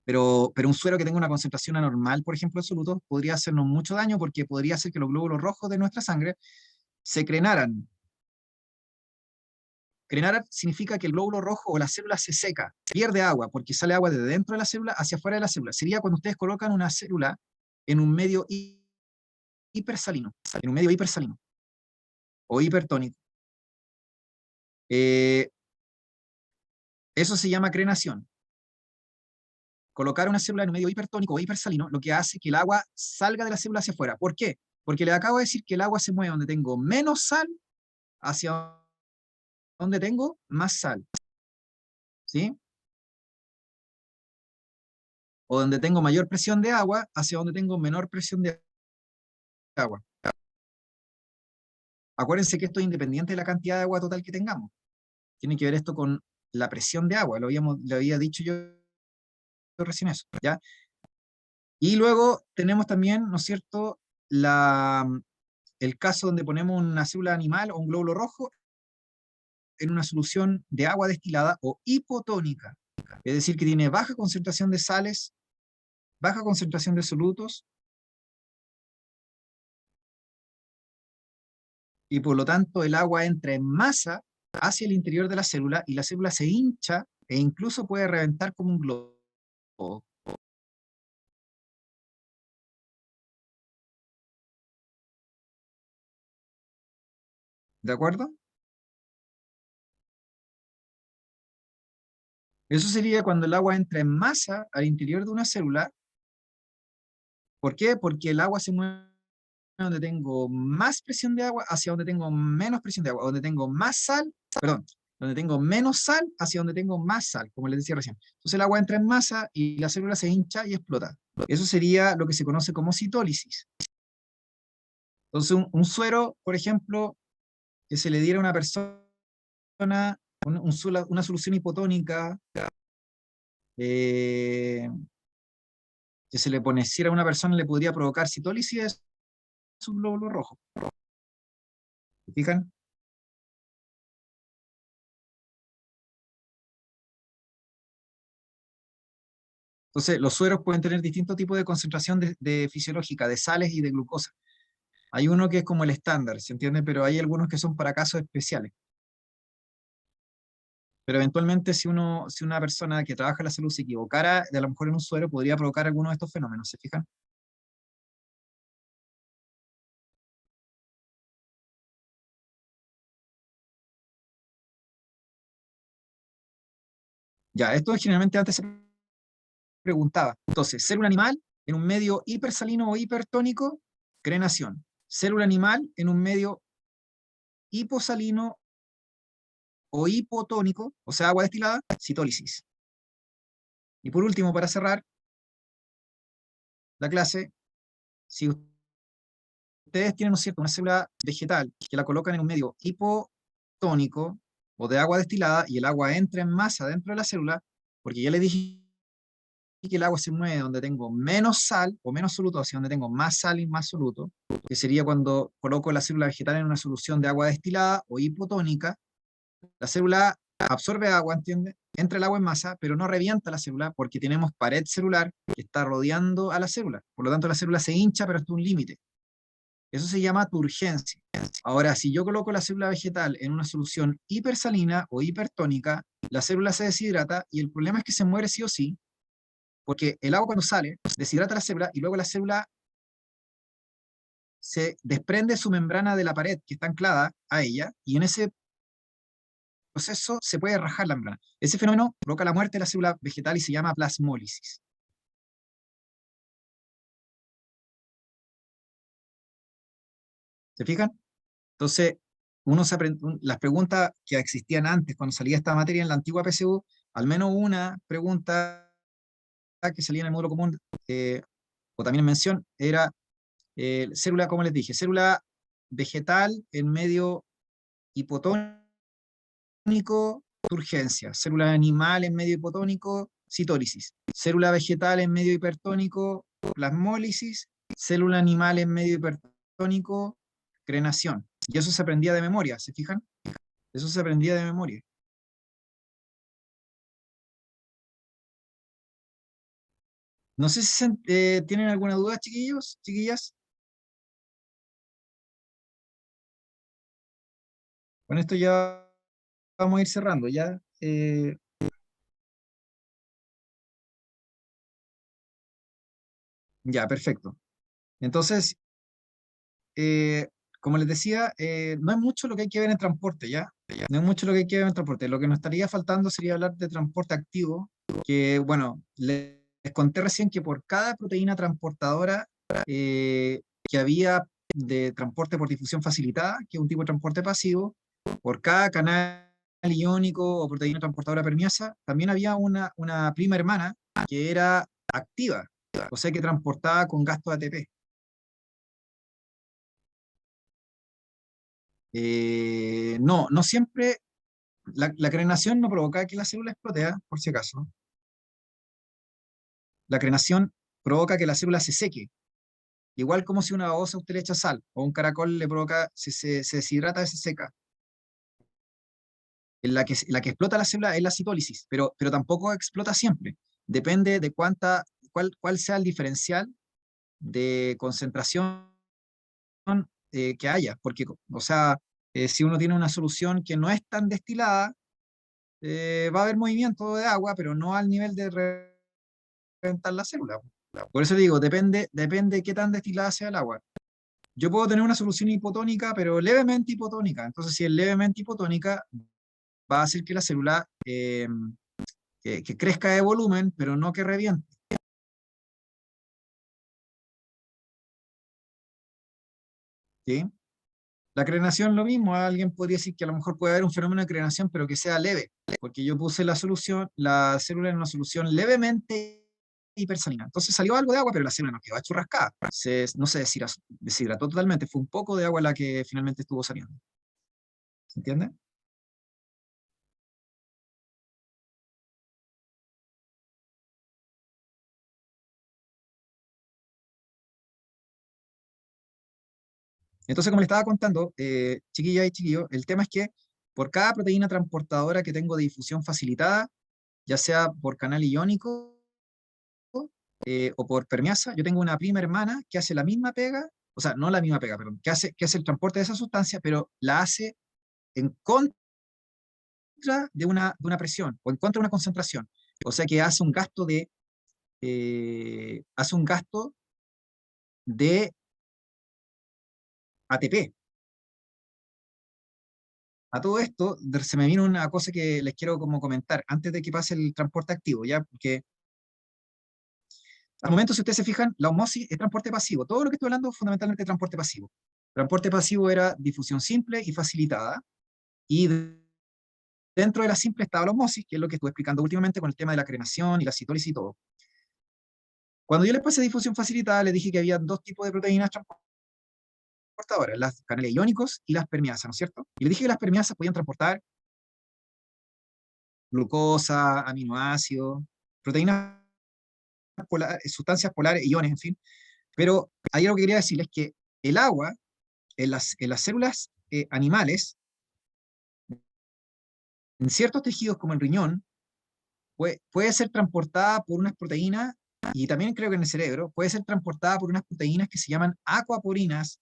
pero un suero que tenga una concentración anormal, por ejemplo, de solutos, podría hacernos mucho daño porque podría hacer que los glóbulos rojos de nuestra sangre se crenaran. Crenar significa que el glóbulo rojo o la célula se seca, pierde agua, porque sale agua desde dentro de la célula hacia afuera de la célula. Sería cuando ustedes colocan una célula en un medio hipersalino, en un medio hipersalino o hipertónico. Eh, Eso se llama crenación. Colocar una célula en un medio hipertónico o hipersalino lo que hace que el agua salga de la célula hacia afuera. ¿Por qué? Porque les acabo de decir que el agua se mueve donde tengo menos sal hacia donde tengo más sal. ¿Sí? O donde tengo mayor presión de agua hacia donde tengo menor presión de agua. Acuérdense que esto es independiente de la cantidad de agua total que tengamos. Tiene que ver esto con la presión de agua. Lo había dicho yo recién eso, ¿ya? Y luego tenemos también, ¿no es cierto?, el caso donde ponemos una célula animal o un glóbulo rojo en una solución de agua destilada o hipotónica. Es decir, que tiene baja concentración de sales, baja concentración de solutos, y por lo tanto el agua entra en masa hacia el interior de la célula y la célula se hincha e incluso puede reventar como un globo. ¿De acuerdo? Eso sería cuando el agua entra en masa al interior de una célula. ¿Por qué? Porque el agua se mueve donde tengo más presión de agua hacia donde tengo menos presión de agua, donde tengo más sal, perdón, donde tengo menos sal hacia donde tengo más sal, como les decía recién. Entonces el agua entra en masa y la célula se hincha y explota. Eso sería lo que se conoce como citólisis. Entonces un suero, por ejemplo, que se le diera a una persona, una solución hipotónica, eh, que se le poneciera a una persona le podría provocar citólisis, sus glóbulos rojos. ¿Se fijan? Entonces, los sueros pueden tener distintos tipos de concentración de fisiológica, de sales y de glucosa. Hay uno que es como el estándar, ¿se entiende? Pero hay algunos que son para casos especiales. Pero eventualmente, si una persona que trabaja en la salud se equivocara, de a lo mejor en un suero, podría provocar alguno de estos fenómenos, ¿se fijan? Ya, esto generalmente antes se preguntaba. Entonces, célula animal en un medio hipersalino o hipertónico, crenación. Célula animal en un medio hiposalino o hipotónico, o sea, agua destilada, citólisis. Y por último, para cerrar la clase, si ustedes tienen, ¿no es cierto?, una célula vegetal que la colocan en un medio hipotónico o de agua destilada y el agua entra en masa dentro de la célula, porque ya les dije que el agua se mueve donde tengo menos sal o menos soluto, hacia donde tengo más sal y más soluto, que sería cuando coloco la célula vegetal en una solución de agua destilada o hipotónica, la célula absorbe agua, ¿entiende? Entra el agua en masa, pero no revienta la célula porque tenemos pared celular que está rodeando a la célula. Por lo tanto, la célula se hincha, pero hasta un límite. Eso se llama turgencia. Ahora, si yo coloco la célula vegetal en una solución hipersalina o hipertónica, la célula se deshidrata y el problema es que se muere sí o sí, porque el agua cuando sale deshidrata la célula y luego la célula se desprende su membrana de la pared que está anclada a ella y en ese proceso se puede rajar la membrana. Ese fenómeno provoca la muerte de la célula vegetal y se llama plasmólisis. ¿Se fijan? Entonces, las preguntas que existían antes, cuando salía esta materia en la antigua PSU, al menos una pregunta que salía en el módulo común, o también en mención, era célula, como les dije, célula vegetal en medio hipotónico, turgencia, célula animal en medio hipotónico, citólisis, célula vegetal en medio hipertónico, plasmólisis, célula animal en medio hipertónico, crenación. Y eso se aprendía de memoria, ¿se fijan? Eso se aprendía de memoria. No sé si tienen alguna duda, chiquillos, chiquillas. Con esto ya vamos a ir cerrando, ya. Ya, perfecto. Entonces, eh, como les decía, no es mucho lo que hay que ver en transporte, ¿ya? No es mucho lo que hay que ver en transporte. Lo que nos estaría faltando sería hablar de transporte activo, que, bueno, les conté recién que por cada proteína transportadora que había de transporte por difusión facilitada, que es un tipo de transporte pasivo, por cada canal iónico o proteína transportadora permeasa, también había una prima hermana que era activa, o sea que transportaba con gasto de ATP. No, no siempre, la crenación no provoca que la célula explote, ¿ah? Por si acaso. La crenación provoca que la célula se seque, igual como si una babosa usted le echa sal, o un caracol le provoca, se deshidrata y se seca. En la que explota la célula es la citólisis, pero tampoco explota siempre. Depende de cuál sea el diferencial de concentración que haya, porque, o sea, si uno tiene una solución que no es tan destilada, va a haber movimiento de agua, pero no al nivel de reventar la célula. Por eso digo, depende qué tan destilada sea el agua. Yo puedo tener una solución hipotónica, pero levemente hipotónica. Entonces, si es levemente hipotónica, va a hacer que la célula que crezca de volumen, pero no que reviente. ¿Sí? La crenación lo mismo, alguien podría decir que a lo mejor puede haber un fenómeno de crenación, pero que sea leve, porque yo puse la solución, la célula en una solución levemente hipersalina. Entonces salió algo de agua, pero la célula no quedó churrascada. No se deshidrató totalmente, fue un poco de agua la que finalmente estuvo saliendo. ¿Se entiende? Entonces, como les estaba contando, chiquillas y chiquillos, el tema es que por cada proteína transportadora que tengo de difusión facilitada, ya sea por canal iónico o por permeasa, yo tengo una prima hermana que hace la misma pega, o sea, no la misma pega, perdón, que hace el transporte de esa sustancia, pero la hace en contra de una presión o en contra de una concentración. O sea que hace un gasto de ATP. A todo esto, se me vino una cosa que les quiero como comentar antes de que pase el transporte activo, ¿ya? Porque al momento, si ustedes se fijan, la osmosis es transporte pasivo. Todo lo que estoy hablando es fundamentalmente transporte pasivo. Transporte pasivo era difusión simple y facilitada, y dentro de la simple estaba la osmosis, que es lo que estuve explicando últimamente con el tema de la crenación y la citólisis y todo. Cuando yo les pasé difusión facilitada, les dije que había dos tipos de proteínas transportadoras, las canales iónicos y las permeasas, ¿no es cierto? Y les dije que las permeasas podían transportar glucosa, aminoácidos, proteínas sustancias polares, iones, en fin. Pero ahí lo que quería decirles es que el agua en las células animales, en ciertos tejidos como el riñón, puede ser transportada por unas proteínas, y también creo que en el cerebro, puede ser transportada por unas proteínas que se llaman acuaporinas,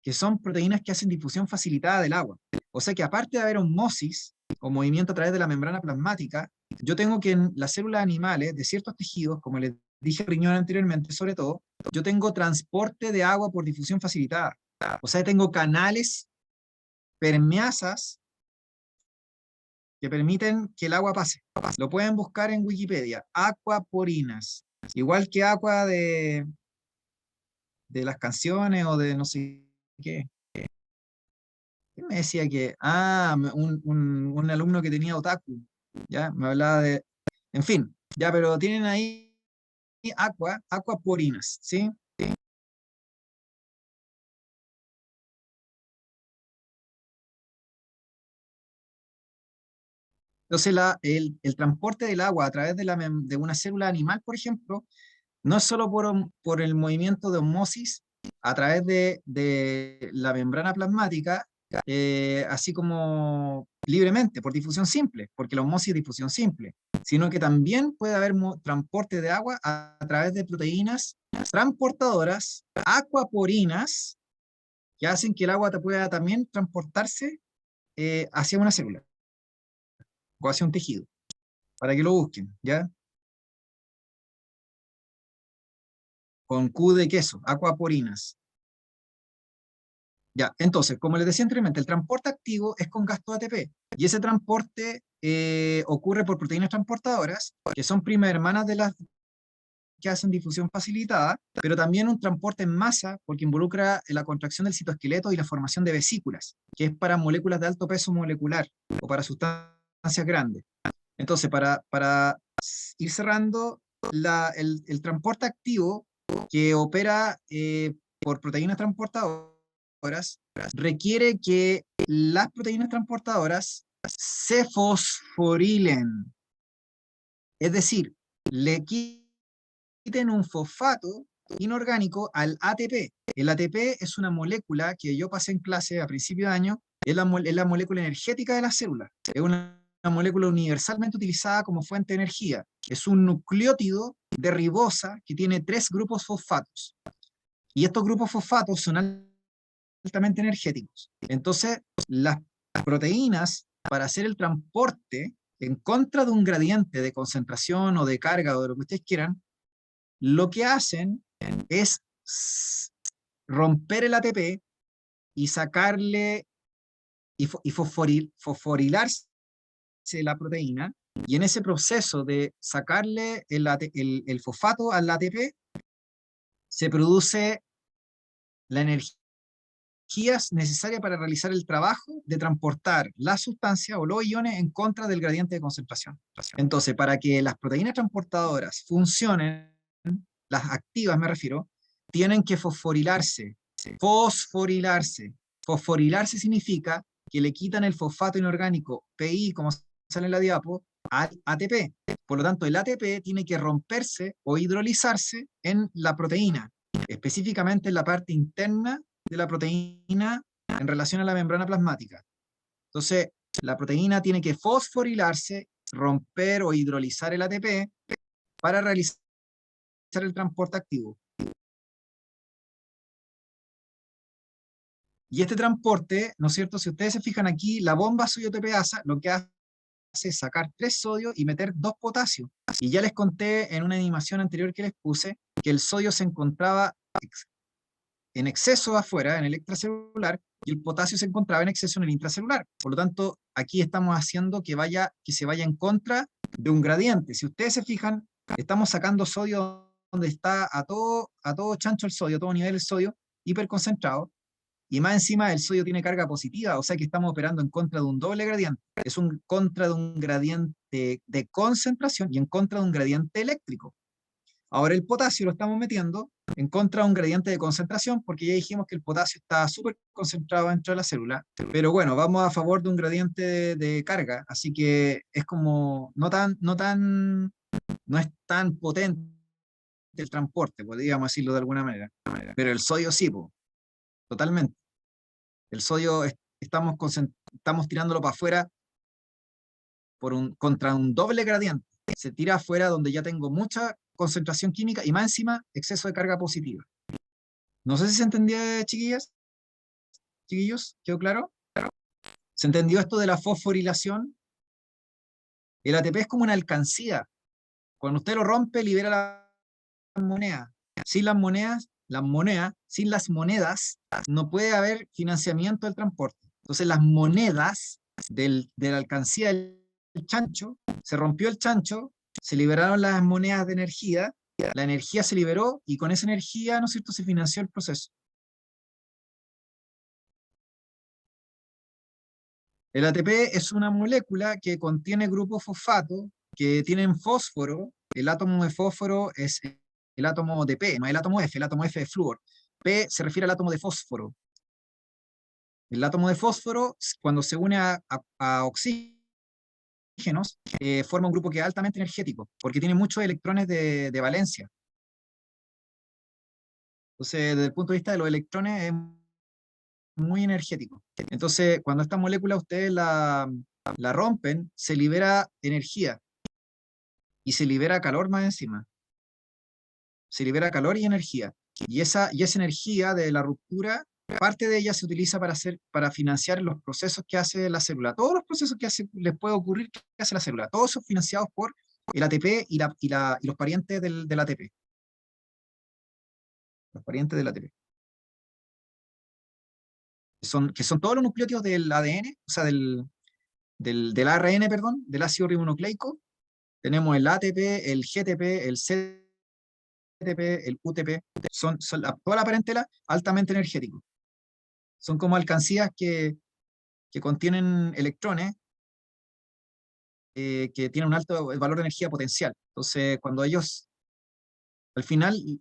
que son proteínas que hacen difusión facilitada del agua. O sea que aparte de haber osmosis o movimiento a través de la membrana plasmática, yo tengo que en las células animales de ciertos tejidos, como les dije riñón anteriormente, sobre todo, yo tengo transporte de agua por difusión facilitada. O sea, tengo canales permeasas que permiten que el agua pase. Lo pueden buscar en Wikipedia, acuaporinas. Igual que agua de las canciones o de no sé qué. ¿Quién me decía que? Un alumno que tenía otaku, ya, me hablaba de, en fin, ya, pero tienen ahí acuaporinas, ¿sí? Entonces, el transporte del agua a través de una célula animal, por ejemplo, no es solo por el movimiento de osmosis a través de la membrana plasmática, así como libremente, por difusión simple, porque la osmosis es difusión simple, sino que también puede haber transporte de agua a través de proteínas transportadoras, acuaporinas, que hacen que el agua pueda también transportarse hacia una célula o hacia un tejido, para que lo busquen, ¿ya? Con Q de queso, acuaporinas. Ya, entonces, como les decía anteriormente, el transporte activo es con gasto de ATP, y ese transporte ocurre por proteínas transportadoras, que son primas hermanas de las que hacen difusión facilitada, pero también un transporte en masa, porque involucra la contracción del citoesqueleto y la formación de vesículas, que es para moléculas de alto peso molecular o para sustancias grandes. Entonces, para ir cerrando, el transporte activo que opera por proteínas transportadoras requiere que las proteínas transportadoras se fosforilen, es decir, le quiten un fosfato inorgánico al ATP. El ATP es una molécula que yo pasé en clase a principio de año, es la molécula energética de la célula. Es una molécula universalmente utilizada como fuente de energía. Es un nucleótido de ribosa que tiene 3 grupos fosfatos. Y estos grupos fosfatos son altamente energéticos. Entonces, las proteínas, para hacer el transporte en contra de un gradiente de concentración o de carga o de lo que ustedes quieran, lo que hacen es romper el ATP y sacarle y fosforilarse la proteína, y en ese proceso de sacarle el fosfato al ATP se produce la energía necesaria para realizar el trabajo de transportar la sustancia o los iones en contra del gradiente de concentración. Entonces, para que las proteínas transportadoras funcionen, las activas me refiero, tienen que fosforilarse. Fosforilarse. Fosforilarse significa que le quitan el fosfato inorgánico, PI, como sale en la diapo, al ATP. Por lo tanto, el ATP tiene que romperse o hidrolizarse en la proteína, específicamente en la parte interna de la proteína en relación a la membrana plasmática. Entonces, la proteína tiene que fosforilarse, romper o hidrolizar el ATP para realizar el transporte activo. Y este transporte, ¿no es cierto? Si ustedes se fijan aquí, la bomba sodio-ATPasa lo que hace es sacar 3 sodios y meter 2 potasios. Y ya les conté en una animación anterior que les puse que el sodio se encontraba en exceso afuera, en el extracelular, y el potasio se encontraba en exceso en el intracelular. Por lo tanto, aquí estamos haciendo que se vaya en contra de un gradiente. Si ustedes se fijan, estamos sacando sodio donde está a todo chancho el sodio, a todo nivel el sodio, hiperconcentrado, y más encima el sodio tiene carga positiva, o sea que estamos operando en contra de un doble gradiente. Es un contra de un gradiente de concentración y en contra de un gradiente eléctrico. Ahora el potasio lo estamos metiendo en contra de un gradiente de concentración, porque ya dijimos que el potasio está súper concentrado dentro de la célula, pero bueno, vamos a favor de un gradiente de carga, así que es como no es tan potente el transporte, podríamos decirlo de alguna manera, pero el sodio sí, totalmente. El sodio estamos tirándolo para afuera contra un doble gradiente. Se tira afuera donde ya tengo mucha concentración química y más encima exceso de carga positiva. No sé si se entendió, chiquillas, chiquillos, ¿quedó claro? ¿Se entendió esto de la fosforilación? El ATP es como una alcancía. Cuando usted lo rompe, libera las monedas. Sin sin las monedas, no puede haber financiamiento del transporte. Entonces las monedas de la alcancía del chancho, se rompió el chancho, se liberaron las monedas de energía, la energía se liberó y con esa energía, ¿no es cierto?, se financió el proceso. El ATP es una molécula que contiene grupos fosfato que tienen fósforo. El átomo de fósforo es el átomo de P, no el átomo F, el átomo F de flúor. P se refiere al átomo de fósforo. El átomo de fósforo, cuando se une a oxígenos, forma un grupo que es altamente energético, porque tiene muchos electrones de valencia. Entonces, desde el punto de vista de los electrones, es muy energético. Entonces, cuando esta molécula ustedes la rompen, se libera energía y se libera calor más encima. Se libera calor y energía. Y esa energía de la ruptura, parte de ella se utiliza para financiar los procesos que hace la célula. Todos los procesos que les puede ocurrir que hace la célula. Todos son financiados por el ATP y los parientes del ATP. Los parientes del ATP. Que son todos los nucleótidos del ADN, o sea, del ARN, perdón, del ácido ribonucleico. Tenemos el ATP, el GTP, el CTP, el UTP. Toda la parentela altamente energético. Son como alcancías que contienen electrones que tienen un alto valor de energía potencial. Entonces, cuando ellos, al final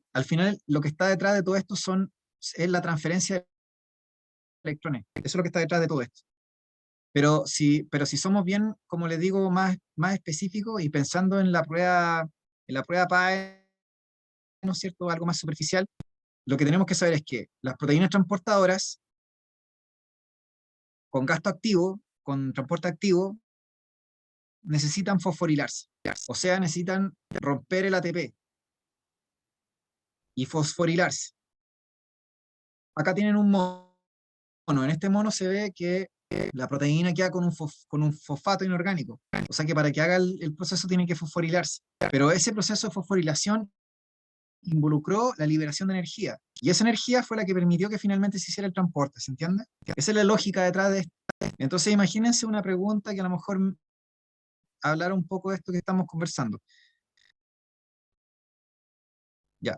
lo que está detrás de todo esto es la transferencia de electrones. Eso es lo que está detrás de todo esto. Pero si somos bien, como les digo, más específicos y pensando en la prueba PAE, ¿no es cierto?, algo más superficial, lo que tenemos que saber es que las proteínas transportadoras con gasto activo, con transporte activo, necesitan fosforilarse. O sea, necesitan romper el ATP y fosforilarse. Acá tienen un mono. En este mono se ve que la proteína queda con un fosfato inorgánico. O sea que para que haga el proceso tiene que fosforilarse. Pero ese proceso de fosforilación involucró la liberación de energía. Y esa energía fue la que permitió que finalmente se hiciera el transporte, ¿se entiende? Esa es la lógica detrás de esto. Entonces imagínense una pregunta que a lo mejor hablara un poco de esto que estamos conversando. Ya.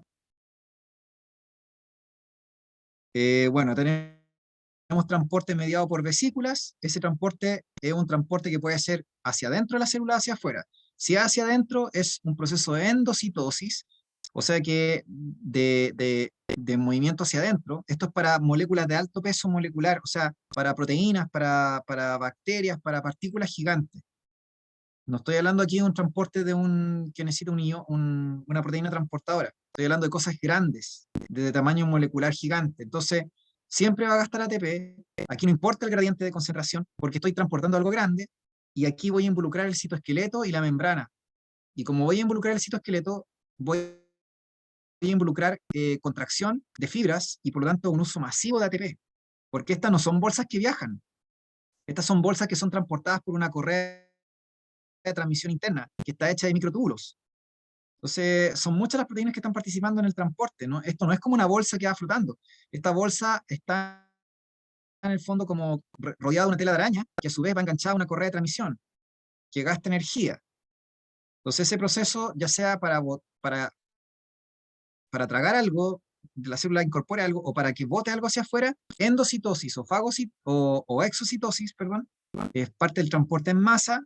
Bueno, tenemos transporte mediado por vesículas. Ese transporte es un transporte que puede ser hacia adentro de la célula, hacia afuera. Si es hacia adentro, es un proceso de endocitosis, o sea que de movimiento hacia adentro. Esto es para moléculas de alto peso molecular, o sea, para proteínas, para bacterias, para partículas gigantes. No estoy hablando aquí de un transporte que necesita una proteína transportadora. Estoy hablando de cosas grandes, de tamaño molecular gigante. Entonces, siempre va a gastar ATP. Aquí no importa el gradiente de concentración, porque estoy transportando algo grande, y aquí voy a involucrar el citoesqueleto y la membrana. Y como voy a involucrar el citoesqueleto, voy a involucrar contracción de fibras y por lo tanto un uso masivo de ATP, porque estas no son bolsas que viajan, estas son bolsas que son transportadas por una correa de transmisión interna que está hecha de microtúbulos. Entonces, son muchas las proteínas que están participando en el transporte, ¿no? Esto no es como una bolsa que va flotando. Esta bolsa está en el fondo como rodeada de una tela de araña, que a su vez va enganchada a una correa de transmisión, que gasta energía. Entonces, ese proceso, ya sea para tragar algo, la célula incorpore algo, o para que bote algo hacia afuera, endocitosis o, o exocitosis, perdón, es parte del transporte en masa,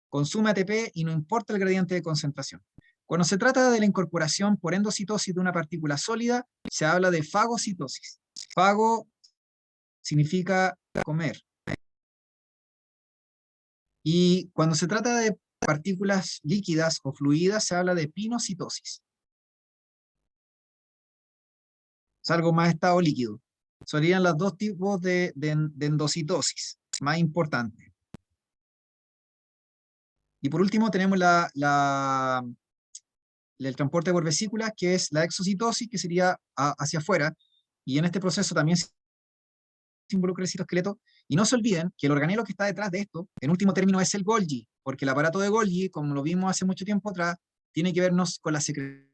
consume ATP y no importa el gradiente de concentración. Cuando se trata de la incorporación por endocitosis de una partícula sólida, se habla de fagocitosis. Fago significa comer. Y cuando se trata de partículas líquidas o fluidas, se habla de pinocitosis. Es algo más estado líquido. Serían los dos tipos de endocitosis más importantes. Y por último tenemos el transporte por vesículas, que es la exocitosis, que sería hacia afuera. Y en este proceso también se involucra el citoesqueleto. Y no se olviden que el organelo que está detrás de esto, en último término, es el Golgi, porque el aparato de Golgi, como lo vimos hace mucho tiempo atrás, tiene que vernos con la secreción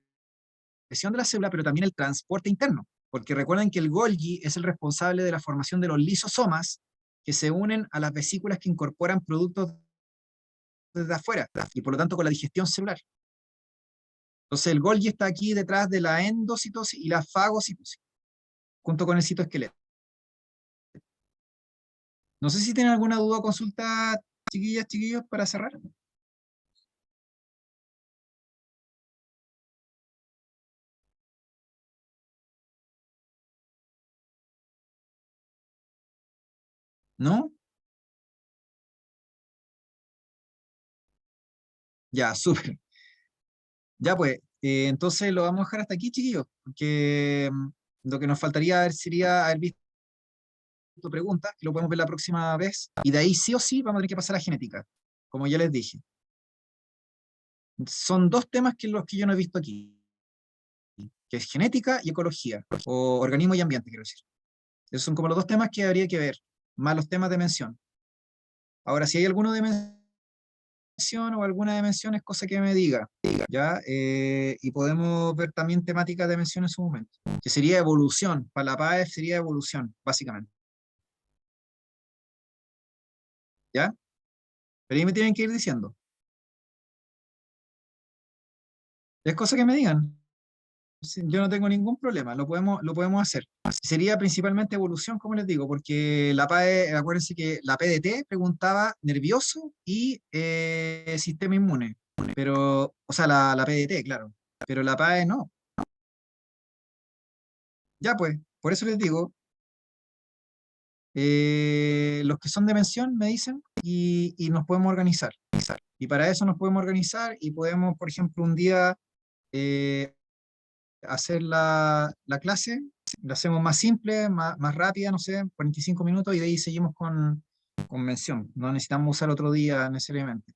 de la célula, pero también el transporte interno. Porque recuerden que el Golgi es el responsable de la formación de los lisosomas que se unen a las vesículas que incorporan productos desde afuera, y por lo tanto con la digestión celular. Entonces el Golgi está aquí detrás de la endocitosis y la fagocitosis, junto con el citoesqueleto. No sé si tienen alguna duda o consulta, chiquillas, chiquillos, para cerrar. ¿No? Ya, súper. Ya pues, entonces lo vamos a dejar hasta aquí, chiquillos, porque lo que nos faltaría sería haber visto preguntas, que lo podemos ver la próxima vez, y de ahí sí o sí vamos a tener que pasar a genética, como ya les dije. Son dos temas que los que yo no he visto aquí, que es genética y ecología, o organismo y ambiente, quiero decir. Esos son como los dos temas que habría que ver, más los temas de mención. Ahora, si hay alguno de mención o alguna de mención, es cosa que me diga, ¿ya? Y podemos ver también temáticas de mención en su momento, que sería evolución, para la PAEF sería evolución, básicamente, ¿ya? Pero ahí me tienen que ir diciendo. Es cosa que me digan. Sí, yo no tengo ningún problema, lo podemos hacer. Sería principalmente evolución, como les digo, porque la PAE, acuérdense que la PDT preguntaba nervioso y sistema inmune, pero, o sea, la PDT, claro, pero la PAE no. Ya pues, por eso les digo, los que son de mención me dicen y nos podemos organizar. Y para eso nos podemos organizar y podemos, por ejemplo, un día eh, hacer la clase, la hacemos más simple, más rápida, no sé, 45 minutos y de ahí seguimos con mención. No necesitamos usar otro día necesariamente.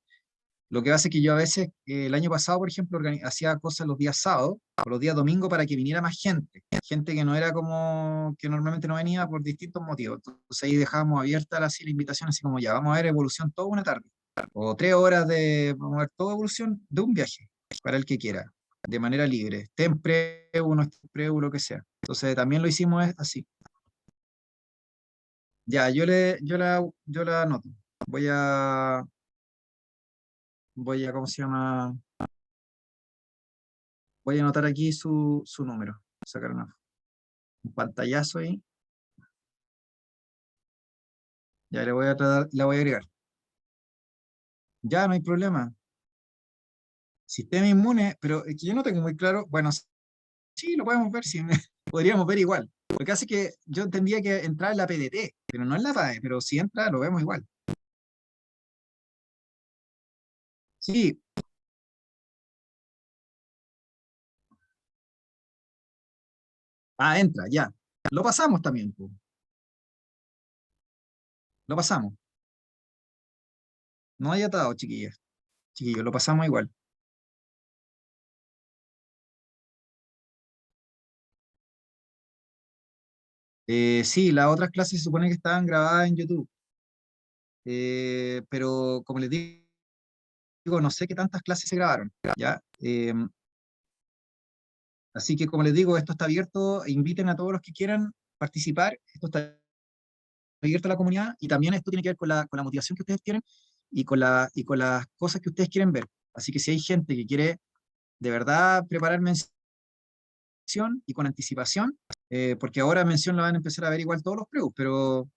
Lo que hace que yo a veces, el año pasado, por ejemplo, hacía cosas los días sábados o los días domingos para que viniera más gente. Gente que no era como, que normalmente no venía por distintos motivos. Entonces ahí dejábamos abierta la invitación, así como ya, vamos a ver evolución toda una tarde. O 3 horas vamos a ver toda evolución de un viaje, para el que quiera, de manera libre. Esté en preu, no esté en preu, lo que sea. Entonces también lo hicimos así. Ya, yo la anoto. Voy a, ¿cómo se llama? Voy a anotar aquí su número. Sacar un pantallazo ahí. Ya le voy a tratar, la voy a agregar. Ya, no hay problema. Sistema inmune, pero es que yo no tengo muy claro. Bueno, sí, lo podemos ver, sí, podríamos ver igual. Lo que hace que yo tendría que entrar en la PDT, pero no en la PAE, pero si entra, lo vemos igual. Sí, entra, ya. Lo pasamos también, po. Lo pasamos. No hay atado, chiquillas. Chiquillos, lo pasamos igual. Sí, las otras clases se supone que estaban grabadas en YouTube, pero como les digo, no sé qué tantas clases se grabaron, ¿ya? Así que como les digo, esto está abierto, inviten a todos los que quieran participar, esto está abierto a la comunidad y también esto tiene que ver con la motivación que ustedes tienen y con las cosas que ustedes quieren ver. Así que si hay gente que quiere de verdad preparar mención y con anticipación, porque ahora mención la van a empezar a ver igual todos los preus, pero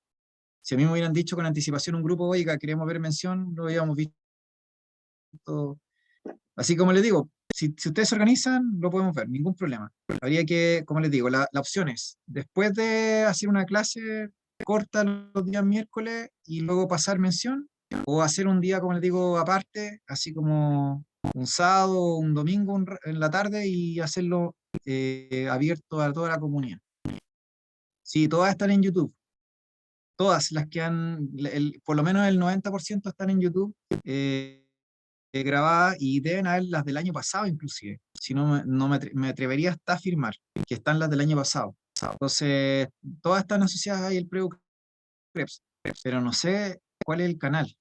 si a mí me hubieran dicho con anticipación un grupo, oiga, queremos ver mención, lo habíamos visto. Así como les digo, si ustedes se organizan, lo podemos ver, ningún problema. Habría que, como les digo, la opción es, después de hacer una clase corta los días miércoles y luego pasar mención, o hacer un día, como les digo, aparte, así como un sábado o un domingo en la tarde y hacerlo abierto a toda la comunidad. Sí, todas están en YouTube. Todas las que han, por lo menos el 90% están en YouTube. Grabadas y deben haber las del año pasado inclusive. Si no, me atrevería hasta a afirmar que están las del año pasado. Entonces, todas están asociadas ahí al Preu Krebs, pero no sé cuál es el canal.